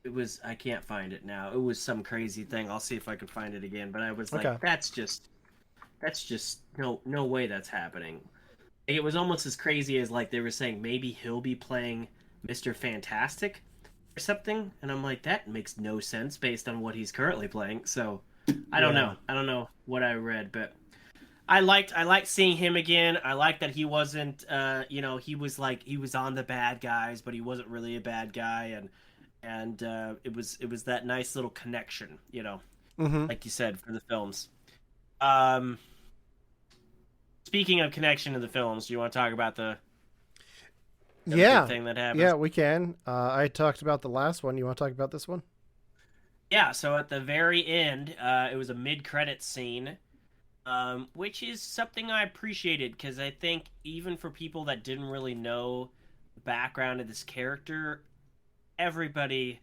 it was, I can't find it now. It was some crazy thing. I'll see if I can find it again. But I was like, that's just no way that's happening. It was almost as crazy as like they were saying maybe he'll be playing Mr. Fantastic or something, and I'm like, that makes no sense based on what he's currently playing. So I don't know. I don't know what I read, but I liked seeing him again. I liked that he wasn't he was on the bad guys, but he wasn't really a bad guy, and it was that nice little connection, like you said, for the films. Speaking of connection to the films, do you want to talk about the thing that happened? Yeah, we can. I talked about the last one. You want to talk about this one? Yeah, so at the very end, it was a mid-credit scene, which is something I appreciated, because I think even for people that didn't really know the background of this character, everybody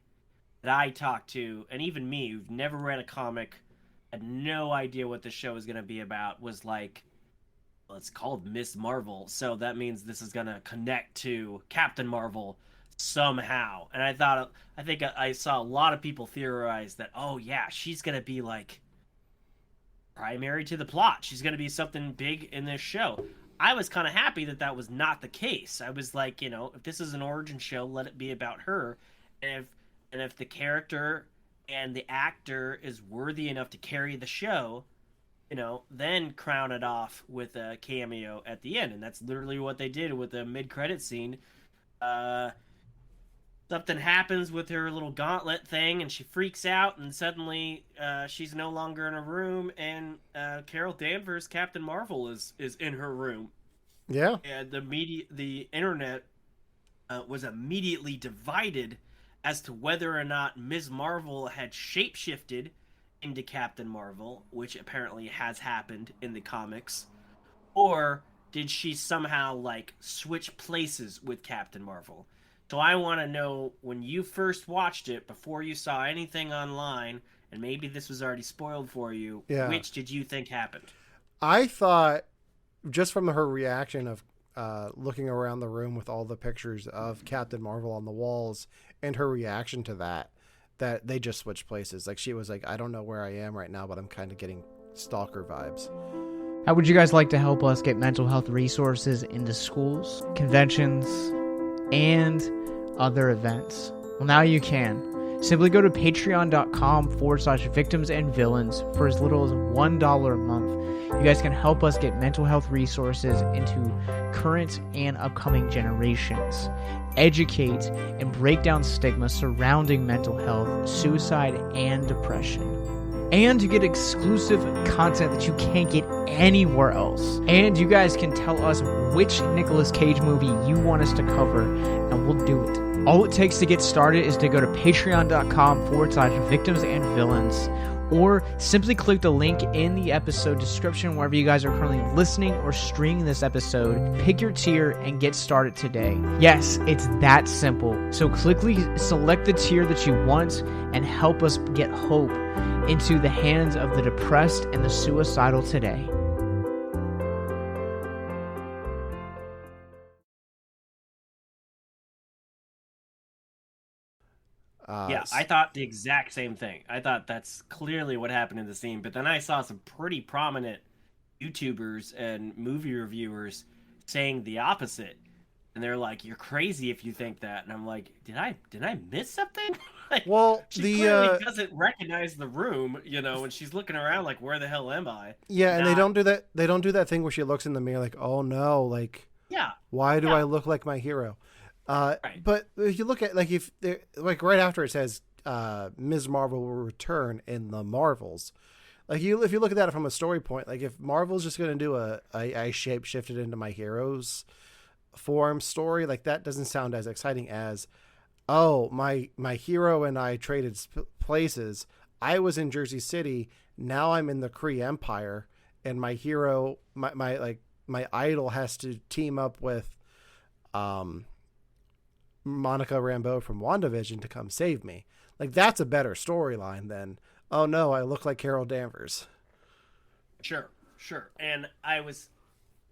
that I talked to, and even me, who've never read a comic, had no idea what the show was going to be about, was like, well, it's called Miss Marvel, so that means this is going to connect to Captain Marvel somehow. And I think I saw a lot of people theorize that, oh yeah, she's going to be like primary to the plot. She's going to be something big in this show. I was kind of happy that was not the case. I was like, if this is an origin show, let it be about her. And if the character and the actor is worthy enough to carry the show, then crown it off with a cameo at the end. And that's literally what they did with the mid-credit scene. something happens with her little gauntlet thing, and she freaks out, and suddenly she's no longer in her room, and Carol Danvers, Captain Marvel, is in her room. Yeah. And the internet was immediately divided as to whether or not Ms. Marvel had shapeshifted into Captain Marvel, which apparently has happened in the comics, or did she somehow like switch places with Captain Marvel? So I want to know, when you first watched it, before you saw anything online, and maybe this was already spoiled for you, Yeah. which did you think happened? I thought, just from her reaction of looking around the room with all the pictures of Captain Marvel on the walls, and her reaction to that they just switched places. Like, she was like, I don't know where I am right now, but I'm kind of getting stalker vibes. How would you guys like to help us get mental health resources into schools, conventions, and other events? Well, now you can. Simply go to patreon.com/victims and villains for as little as $1 a month. You guys can help us get mental health resources into current and upcoming generations, educate and break down stigma surrounding mental health, suicide, and depression, and you get exclusive content that you can't get anywhere else. And you guys can tell us which Nicolas Cage movie you want us to cover, and we'll do it. All it takes to get started is to go to patreon.com/victims and villains, or simply click the link in the episode description wherever you guys are currently listening or streaming this episode. Pick your tier and get started today. Yes, it's that simple. So quickly select the tier that you want and help us get hope into the hands of the depressed and the suicidal today. Yeah, I thought the exact same thing. I thought that's clearly what happened in the scene, but then I saw some pretty prominent YouTubers and movie reviewers saying the opposite. And they're like, "You're crazy if you think that." And I'm like, "Did I miss something?" Like, Well, she clearly doesn't recognize the room, and she's looking around like, "Where the hell am I?" Yeah, and they don't do that. They don't do that thing where she looks in the mirror like, "Oh no, like, yeah, why do I look like my hero?" Right. But if you look at, like, if like right after it says Ms. Marvel will return in the Marvels, like, if you look at that from a story point, like, if Marvel's just going to do I shape shifted into my heroes form story, like, that doesn't sound as exciting as, oh, my hero and I traded places. I was in Jersey City, now I'm in the Kree Empire, and my hero, my idol has to team up with Monica Rambeau from WandaVision to come save me. Like, that's a better storyline than, oh no, I look like Carol Danvers. Sure. And I was,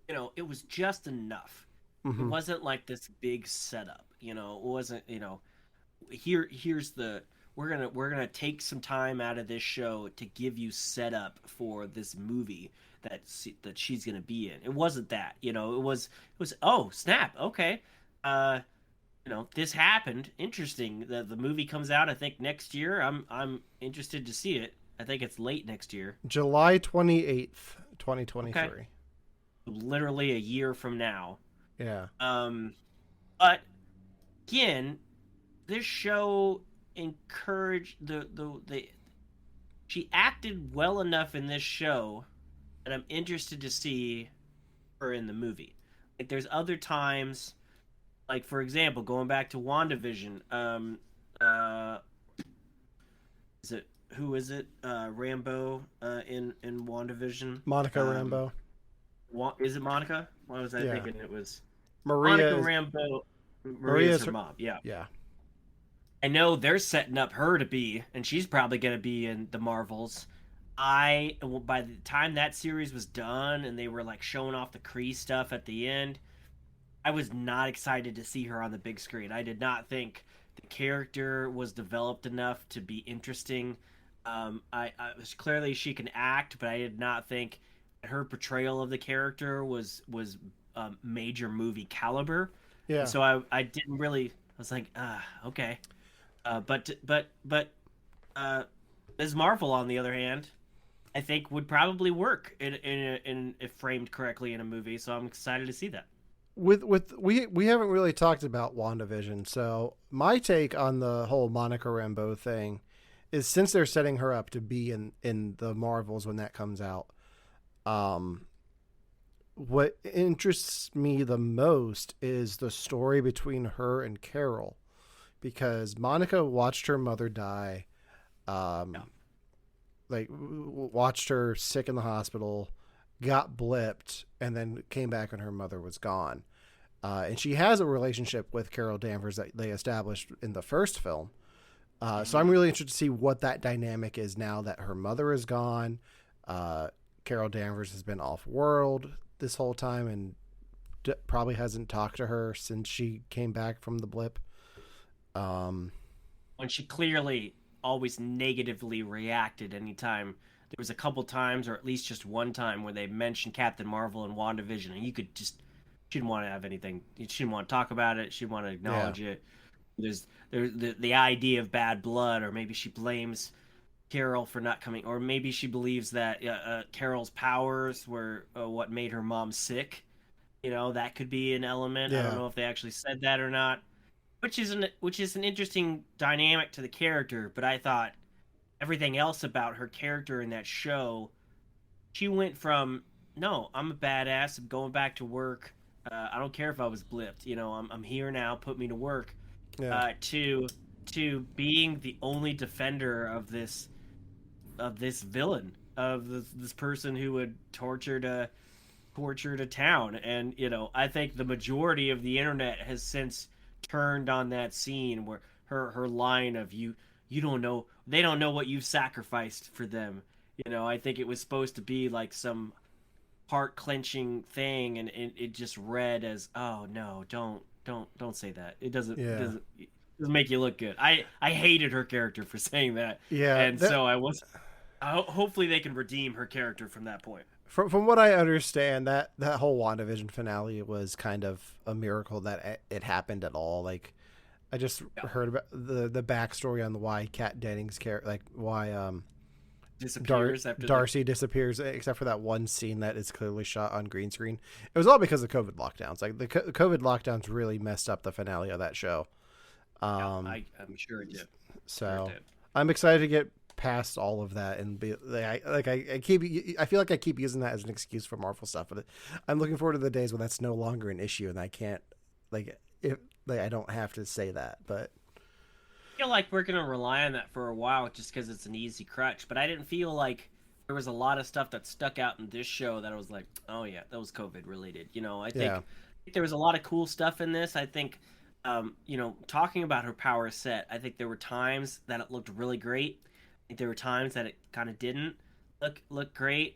it was just enough. Mm-hmm. It wasn't like this big setup, it wasn't, here's the, we're gonna take some time out of this show to give you setup for this movie that she's gonna be in. It wasn't that, it was oh snap, okay, this happened. Interesting. The movie comes out, I think, next year. I'm interested to see it. I think it's late next year. July 28th, 2023. Okay. Literally a year from now. Yeah. But again, this show encouraged she acted well enough in this show that I'm interested to see her in the movie. Like, there's other times, like, for example, going back to WandaVision, who is it? Rambeau in WandaVision. Monica Rambeau. Is it Monica? Why was I thinking it was Monica Rambeau? Maria's her mom. Yeah. Yeah. I know they're setting up her to be, and she's probably going to be in the Marvels. By the time that series was done and they were like showing off the Kree stuff at the end, I was not excited to see her on the big screen. I did not think the character was developed enough to be interesting. I was clearly she can act, but I did not think her portrayal of the character was major movie caliber. Yeah. And so I didn't really. I was like, okay. But Ms. Marvel, on the other hand, I think would probably work in if framed correctly in a movie. So I'm excited to see that. we haven't really talked about WandaVision, so my take on the whole Monica Rambeau thing is, since they're setting her up to be in the Marvels when that comes out, what interests me the most is the story between her and Carol, because Monica watched her mother die, like watched her sick in the hospital, got blipped, and then came back when her mother was gone. And she has a relationship with Carol Danvers that they established in the first film. So I'm really interested to see what that dynamic is now that her mother is gone. Carol Danvers has been off world this whole time and probably hasn't talked to her since she came back from the blip. When she clearly always negatively reacted anytime. There was a couple times, or at least just one time, where they mentioned Captain Marvel and WandaVision, and you could just, she didn't want to have anything. She didn't want to talk about it. She didn't want to acknowledge it. There's the idea of bad blood, or maybe she blames Carol for not coming, or maybe she believes that Carol's powers were what made her mom sick. You know, that could be an element. I don't know if they actually said that or not. Which is an interesting dynamic to the character, but I thought everything else about her character in that show, she went from, no, I'm a badass, I'm going back to work, I don't care if I was blipped, you know, I'm here now, put me to work, to being the only defender of this villain, of this person who would tortured a town. And, you know, I think the majority of the internet has since turned on that scene where her line of you don't know, they don't know what you've sacrificed for them. You know, I think it was supposed to be like some heart clenching thing, and it just read as, oh no, don't say that. It doesn't make you look good. I hated her character for saying that. Yeah, and so hopefully they can redeem her character from that point. From what I understand, that whole WandaVision finale was kind of a miracle that it happened at all. Like, I just heard about the backstory on why Kat Dennings' character, like why disappears Darcy disappears, except for that one scene that is clearly shot on green screen. It was all because of COVID lockdowns. Like the COVID lockdowns really messed up the finale of that show. I'm sure it did. So I'm excited to get past all of that and be I feel like I keep using that as an excuse for Marvel stuff, but I'm looking forward to the days when that's no longer an issue and I can't I don't have to say that. But I feel like we're gonna rely on that for a while just because it's an easy crutch, but I didn't feel like there was a lot of stuff that stuck out in this show that I was like, oh yeah, that was COVID related. You know, I think there was a lot of cool stuff in this. I think you know, talking about her power set, I think there were times that it looked really great. I think there were times that it kind of didn't look great.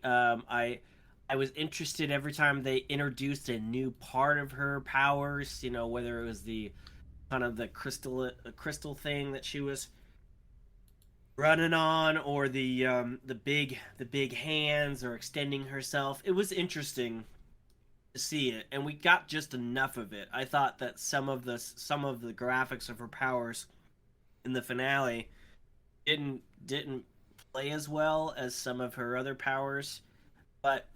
I was interested every time they introduced a new part of her powers, you know, whether it was the kind of the crystal thing that she was running on, or the big hands, or extending herself. It was interesting to see it, and we got just enough of it. I thought that some of the graphics of her powers in the finale didn't play as well as some of her other powers, but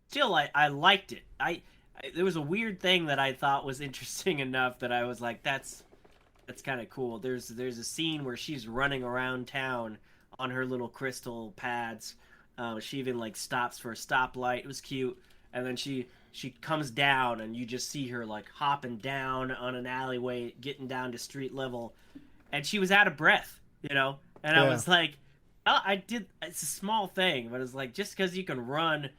still I liked it. There was a weird thing that I thought was interesting enough that I was like, that's kind of cool. There's a scene where she's running around town on her little crystal pads. She even like stops for a stoplight. It was cute. And then she comes down, and you just see her like hopping down on an alleyway, getting down to street level, and she was out of breath, you know. And I was like, it's a small thing, but it's like, just because you can run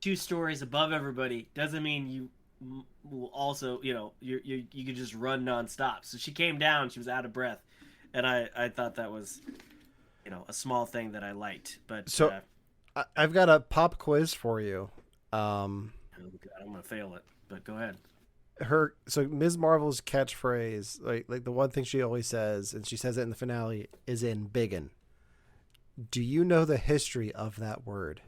2 stories above everybody doesn't mean you will also, you know, you could just run nonstop. So she came down, she was out of breath, and I thought that was, you know, a small thing that I liked. But so I've got a pop quiz for you. I'm gonna fail it, but go ahead. So Ms. Marvel's catchphrase, like the one thing she always says, and she says it in the finale, is in biggin. Do you know the history of that word?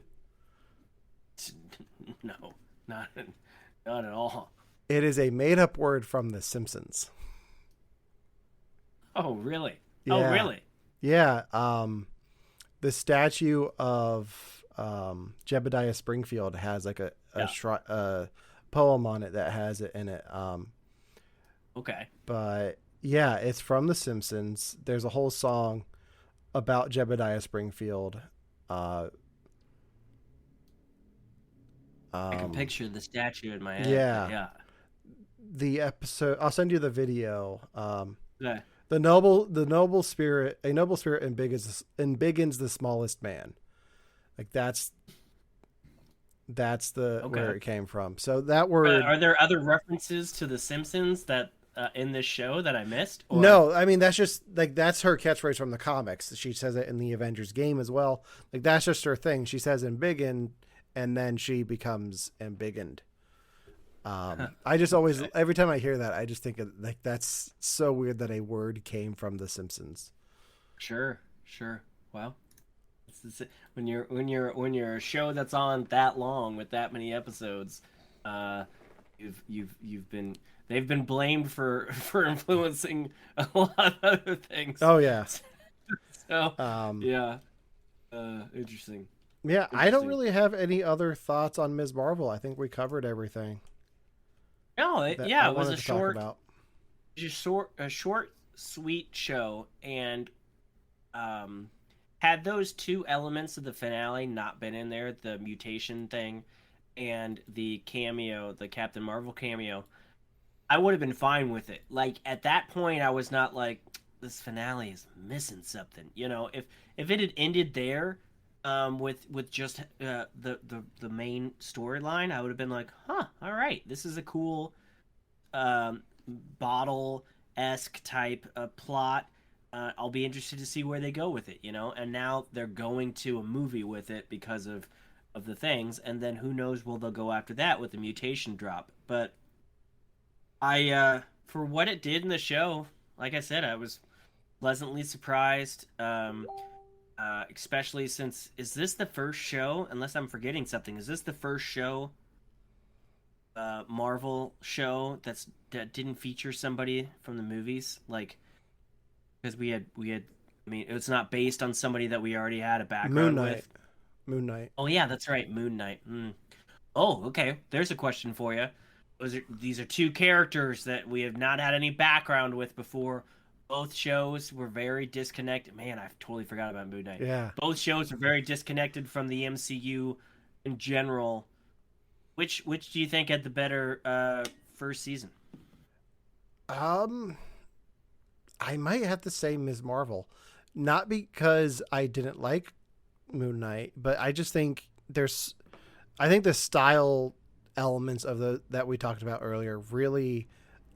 No, not at all. It is a made-up word from The Simpsons. Oh, really? Yeah. Oh, really? Yeah. The statue of Jebediah Springfield has like a poem on it that has it in it. Okay. But yeah, it's from The Simpsons. There's a whole song about Jebediah Springfield. I can picture the statue in my head. Yeah. Yeah. The episode, I'll send you the video. Okay. The noble spirit, a noble spirit embiggens the smallest man. Like that's where it came from. So that word. Are there other references to The Simpsons that in this show that I missed? Or... No, I mean that's just like that's her catchphrase from the comics. She says it in the Avengers game as well. Like that's just her thing. She says embiggen, and then she becomes embiggened. I just always every time I hear that, I just think of, like that's so weird that a word came from The Simpsons. Sure. Well, when you're a show that's on that long with that many episodes, they've been blamed for influencing a lot of other things. Oh yeah. So interesting. Yeah, I don't really have any other thoughts on Ms. Marvel. I think we covered everything. No, it was a short, sweet show, and had those two elements of the finale not been in there, the mutation thing and the cameo, the Captain Marvel cameo, I would have been fine with it. Like at that point, I was not like, this finale is missing something. You know, if it had ended there, with just the main storyline, I would have been like, huh, all right, this is a cool bottle-esque type plot. I'll be interested to see where they go with it, you know. And now they're going to a movie with it because of the things, and then who knows where they'll go after that with the mutation drop. But I for what it did in the show, like I said, I was pleasantly surprised. Especially since, is this the first show, unless I'm forgetting something, is this the first show, Marvel show that didn't feature somebody from the movies? Like, because we had, I mean, it's not based on somebody that we already had a background with. Moon Knight. Oh yeah, that's right, Moon Knight. Oh, okay. There's a question for you. These are two characters that we have not had any background with before. Both shows were very disconnected. Man, I totally forgot about Moon Knight. Yeah. Both shows were very disconnected from the MCU in general. Which do you think had the better first season? I might have to say Ms. Marvel. Not because I didn't like Moon Knight, but I just think I think the style elements of that we talked about earlier really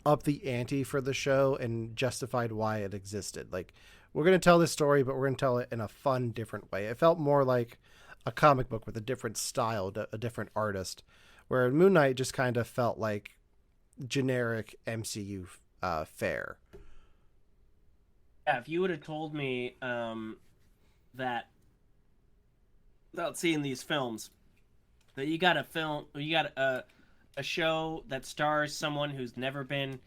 up the ante for the show and justified why it existed. Like, we're going to tell this story, but we're going to tell it in a fun, different way. It felt more like a comic book with a different style, a different artist, where Moon Knight just kind of felt like generic MCU fare. Yeah, if you would have told me that without seeing these films, that you got a show that stars someone who's never been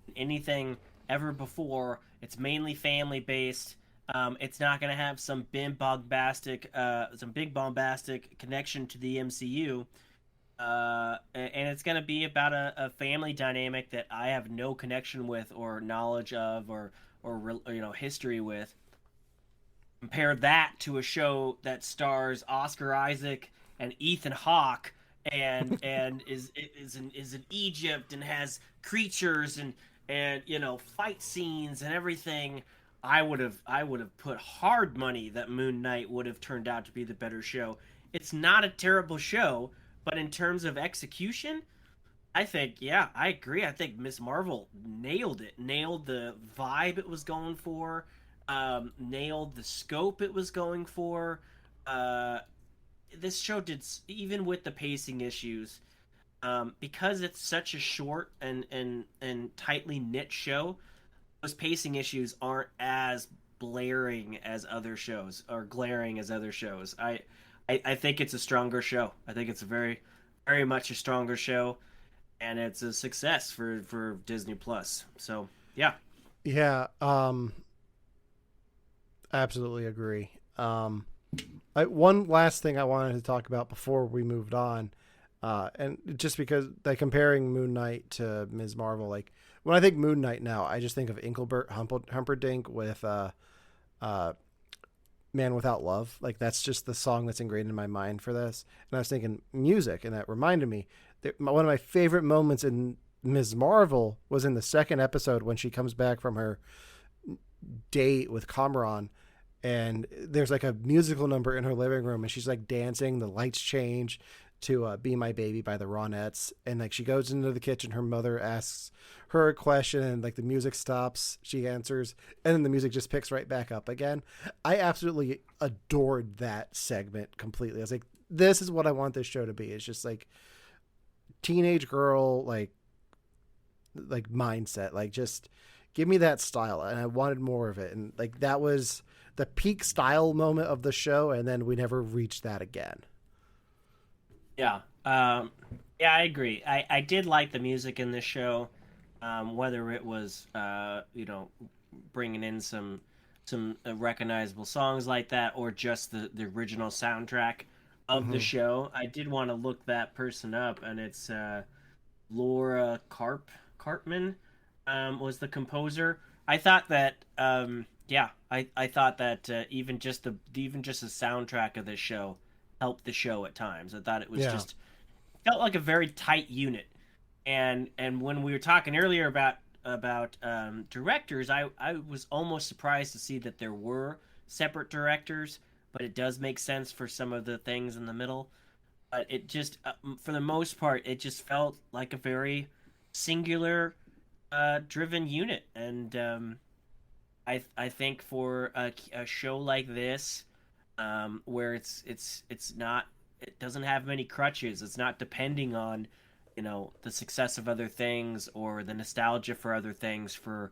in anything ever before. It's mainly family based. It's not going to have some big bombastic connection to the MCU. And it's going to be about a family dynamic that I have no connection with or knowledge of or history with. Compare that to a show that stars Oscar Isaac and Ethan Hawke, and is in Egypt and has creatures and fight scenes and everything. I would have put hard money that Moon Knight would have turned out to be the better show. It's not a terrible show, but in terms of execution, I think, yeah, I agree. I think Ms. Marvel nailed it. Nailed the vibe it was going for. Nailed the scope it was going for. This show did, even with the pacing issues, because it's such a short and tightly knit show, those pacing issues aren't as blaring as other shows or glaring as other shows. I think it's a stronger show. I think it's a very, very much a stronger show, and it's a success for Disney Plus. So yeah. Yeah. Absolutely agree. One last thing I wanted to talk about before we moved on. And just because like comparing Moon Knight to Ms. Marvel, like when I think Moon Knight now, I just think of Humperdinck with uh, Man Without Love. Like that's just the song that's ingrained in my mind for this. And I was thinking music, and that reminded me that one of my favorite moments in Ms. Marvel was in the second episode when she comes back from her date with Kamran, and there's like a musical number in her living room, and she's like dancing. The lights change to "Be My Baby" by the Ronettes, and like she goes into the kitchen. Her mother asks her a question, and like the music stops. She answers, and then the music just picks right back up again. I absolutely adored that segment completely. I was like, this is what I want this show to be. It's just like teenage girl like mindset, like just give me that style, and I wanted more of it. And like that was the peak style moment of the show, and then we never reached that again. Yeah. Yeah, I agree. I did like the music in this show, whether it was, bringing in some recognizable songs like that, or just the original soundtrack of the show. I did want to look that person up, and it's Laura Cartman was the composer. I thought that, I thought that even just the soundtrack of this show helped the show at times. I thought it was just felt like a very tight unit. And when we were talking earlier about directors, I was almost surprised to see that there were separate directors, but it does make sense for some of the things in the middle. But it just, for the most part, it just felt like a very singular, driven unit. And I think for a show like this, where it's not, it doesn't have many crutches. It's not depending on, the success of other things or the nostalgia for other things for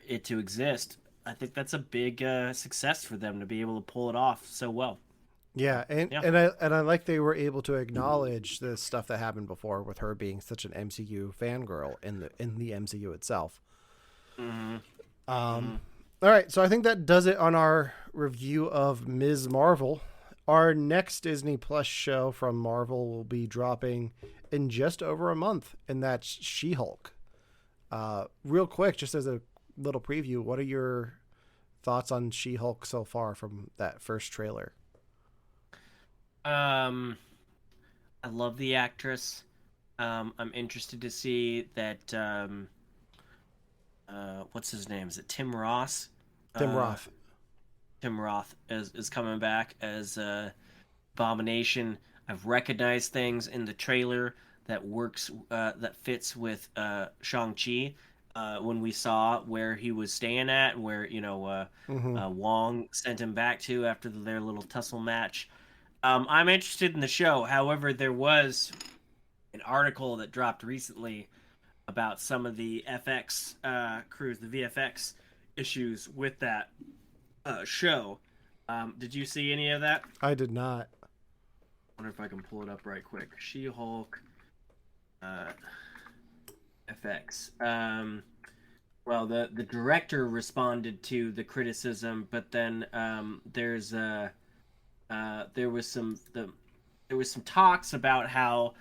it to exist. I think that's a big success for them to be able to pull it off so well. Yeah, and I like they were able to acknowledge the stuff that happened before with her being such an MCU fangirl in the MCU itself. Mm-hmm. All right, so I think that does it on our review of Ms. Marvel. Our next Disney Plus show from Marvel will be dropping in just over a month, and that's She-Hulk. Real quick, just as a little preview, what are your thoughts on She-Hulk so far from that first trailer? I love the actress. I'm interested to see that. What's his name? Is it Tim Ross? Tim Roth. Tim Roth is coming back as Abomination. I've recognized things in the trailer that that fits with Shang-Chi. When we saw where he was staying at, where Wong sent him back to after their little tussle match. I'm interested in the show. However, there was an article that dropped recently about some of the FX crews, the VFX issues with that show. Did you see any of that? I did not. I wonder if I can pull it up right quick. She-Hulk FX. Well, the director responded to the criticism, but then there was some talks about how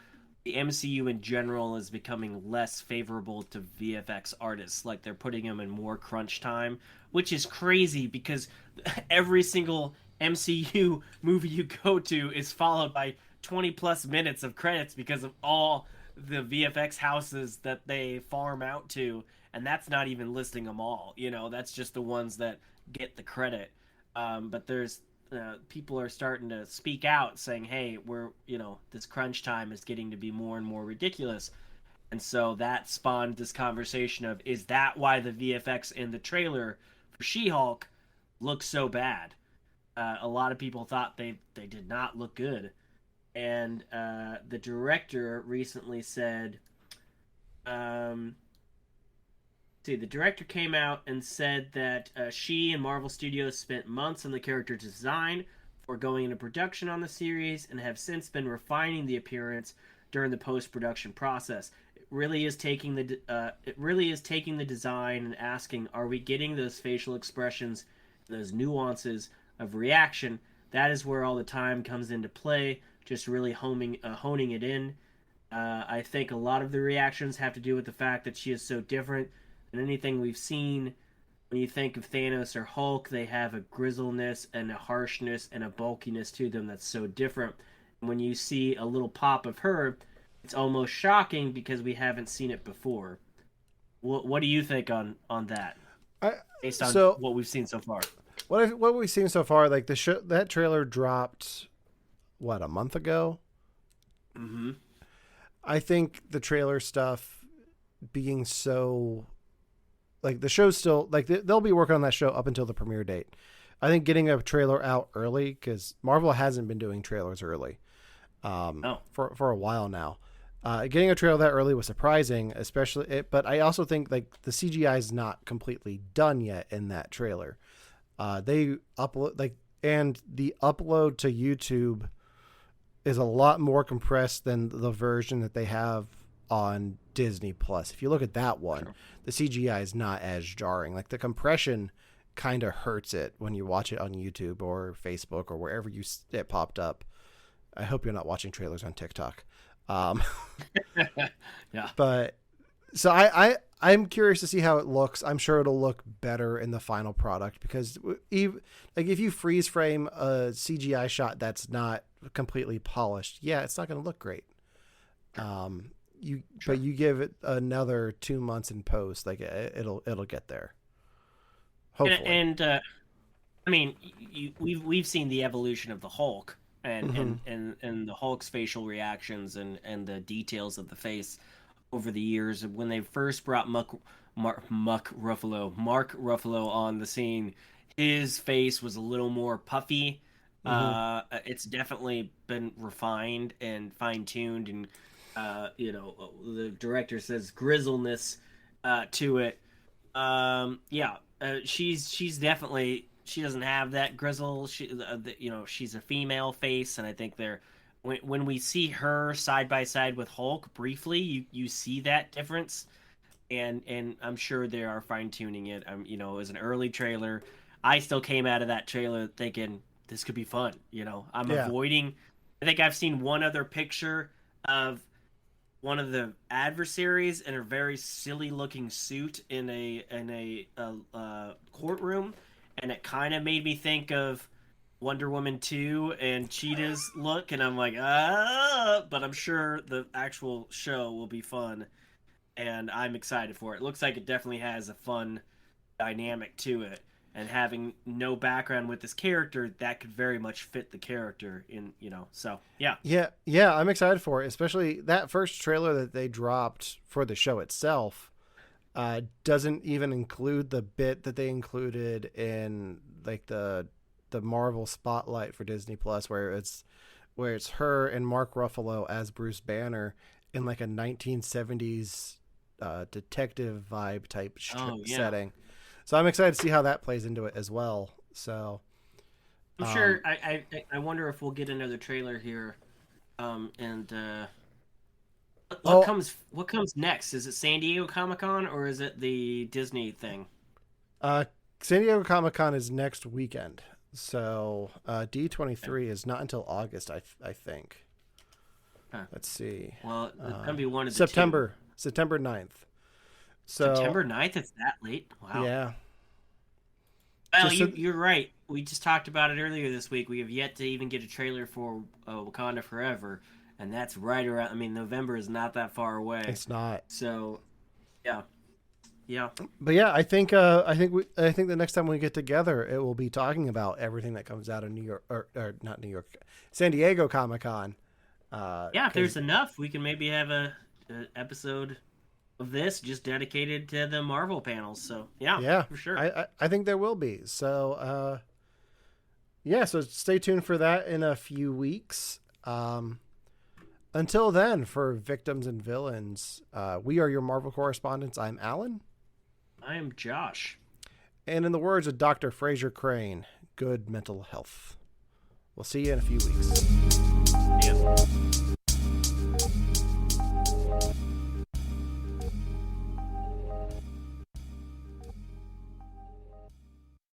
the MCU in general is becoming less favorable to VFX artists. Like they're putting them in more crunch time, which is crazy because every single MCU movie you go to is followed by 20 plus minutes of credits because of all the VFX houses that they farm out to. And that's not even listing them all. That's just the ones that get the credit. But there's people are starting to speak out saying, hey, this crunch time is getting to be more and more ridiculous. And so that spawned this conversation of, is that why the VFX in the trailer for She-Hulk looks so bad? A lot of people thought they did not look good. And the director recently said, the director came out and said that she and Marvel Studios spent months on the character design before going into production on the series and have since been refining the appearance during the post-production process. It really is taking the design and asking, are we getting those facial expressions, those nuances of reaction? That is where all the time comes into play, just really honing it in. I think a lot of the reactions have to do with the fact that she is so different than anything we've seen. When you think of Thanos or Hulk, they have a grizzleness and a harshness and a bulkiness to them that's so different. When you see a little pop of her, it's almost shocking because we haven't seen it before. What do you think on that, based on what we've seen so far? What we've seen so far, like that trailer dropped, what, a month ago? Mm-hmm. I think the trailer stuff being so, like, the show's still, like, they'll be working on that show up until the premiere date. I think getting a trailer out early, because Marvel hasn't been doing trailers early for a while now. Getting a trailer that early was surprising, but I also think, like, the CGI is not completely done yet in that trailer. They upload, like, and the upload to YouTube is a lot more compressed than the version that they have on Disney Plus. If you look at that one, the CGI is not as jarring. Like, the compression kind of hurts it when you watch it on YouTube or Facebook or wherever it popped up. I hope you're not watching trailers on TikTok. Yeah. But so I'm curious to see how it looks. I'm sure it'll look better in the final product, because if you freeze frame a CGI shot that's not completely polished, it's not going to look great. But you give it another 2 months in post, like it'll get there. Hopefully. And I mean, we've seen the evolution of the Hulk and the Hulk's facial reactions and the details of the face over the years. When they first brought Mark Ruffalo on the scene, his face was a little more puffy. It's definitely been refined and fine-tuned, and the director says grizzleness to it. She's definitely, she doesn't have that grizzle. She's a female face, and I think when we see her side by side with Hulk briefly, you see that difference, and I'm sure they are fine tuning it. It was an early trailer. I still came out of that trailer thinking this could be fun. Avoiding. I think I've seen one other picture of one of the adversaries in a very silly looking suit in a courtroom, and it kind of made me think of Wonder Woman 2 and Cheetah's look, and I'm like, but I'm sure the actual show will be fun, and I'm excited for it. It looks like it definitely has a fun dynamic to it, and having no background with this character, that could very much fit the character so yeah, I'm excited for it, especially that first trailer that they dropped for the show itself doesn't even include the bit that they included in, like, the Marvel Spotlight for Disney Plus, where it's her and Mark Ruffalo as Bruce Banner in, like, a 1970s detective vibe type setting. So I'm excited to see how that plays into it as well. So I'm sure. I wonder if we'll get another trailer here. What comes next? Is it San Diego Comic-Con or is it the Disney thing? San Diego Comic-Con is next weekend. So D23 is not until August, I think. Huh. Let's see. Well, it's going to be one of the September 9th. So, September 9th? It's that late? Wow. Yeah. Well, you're right. We just talked about it earlier this week. We have yet to even get a trailer for Wakanda Forever, and that's right around. I mean, November is not that far away. It's not. So, yeah. But yeah, I think the next time we get together, it will be talking about everything that comes out of New York, or not New York, San Diego Comic-Con. If there's enough, we can maybe have an episode of this just dedicated to the Marvel panels. So yeah, for sure. I think there will be. So so stay tuned for that in a few weeks. Until then, for Victims and Villains, we are your Marvel correspondents. I'm Alan. I am Josh. And in the words of Dr. Fraser Crane, good mental health. We'll see you in a few weeks. Yeah.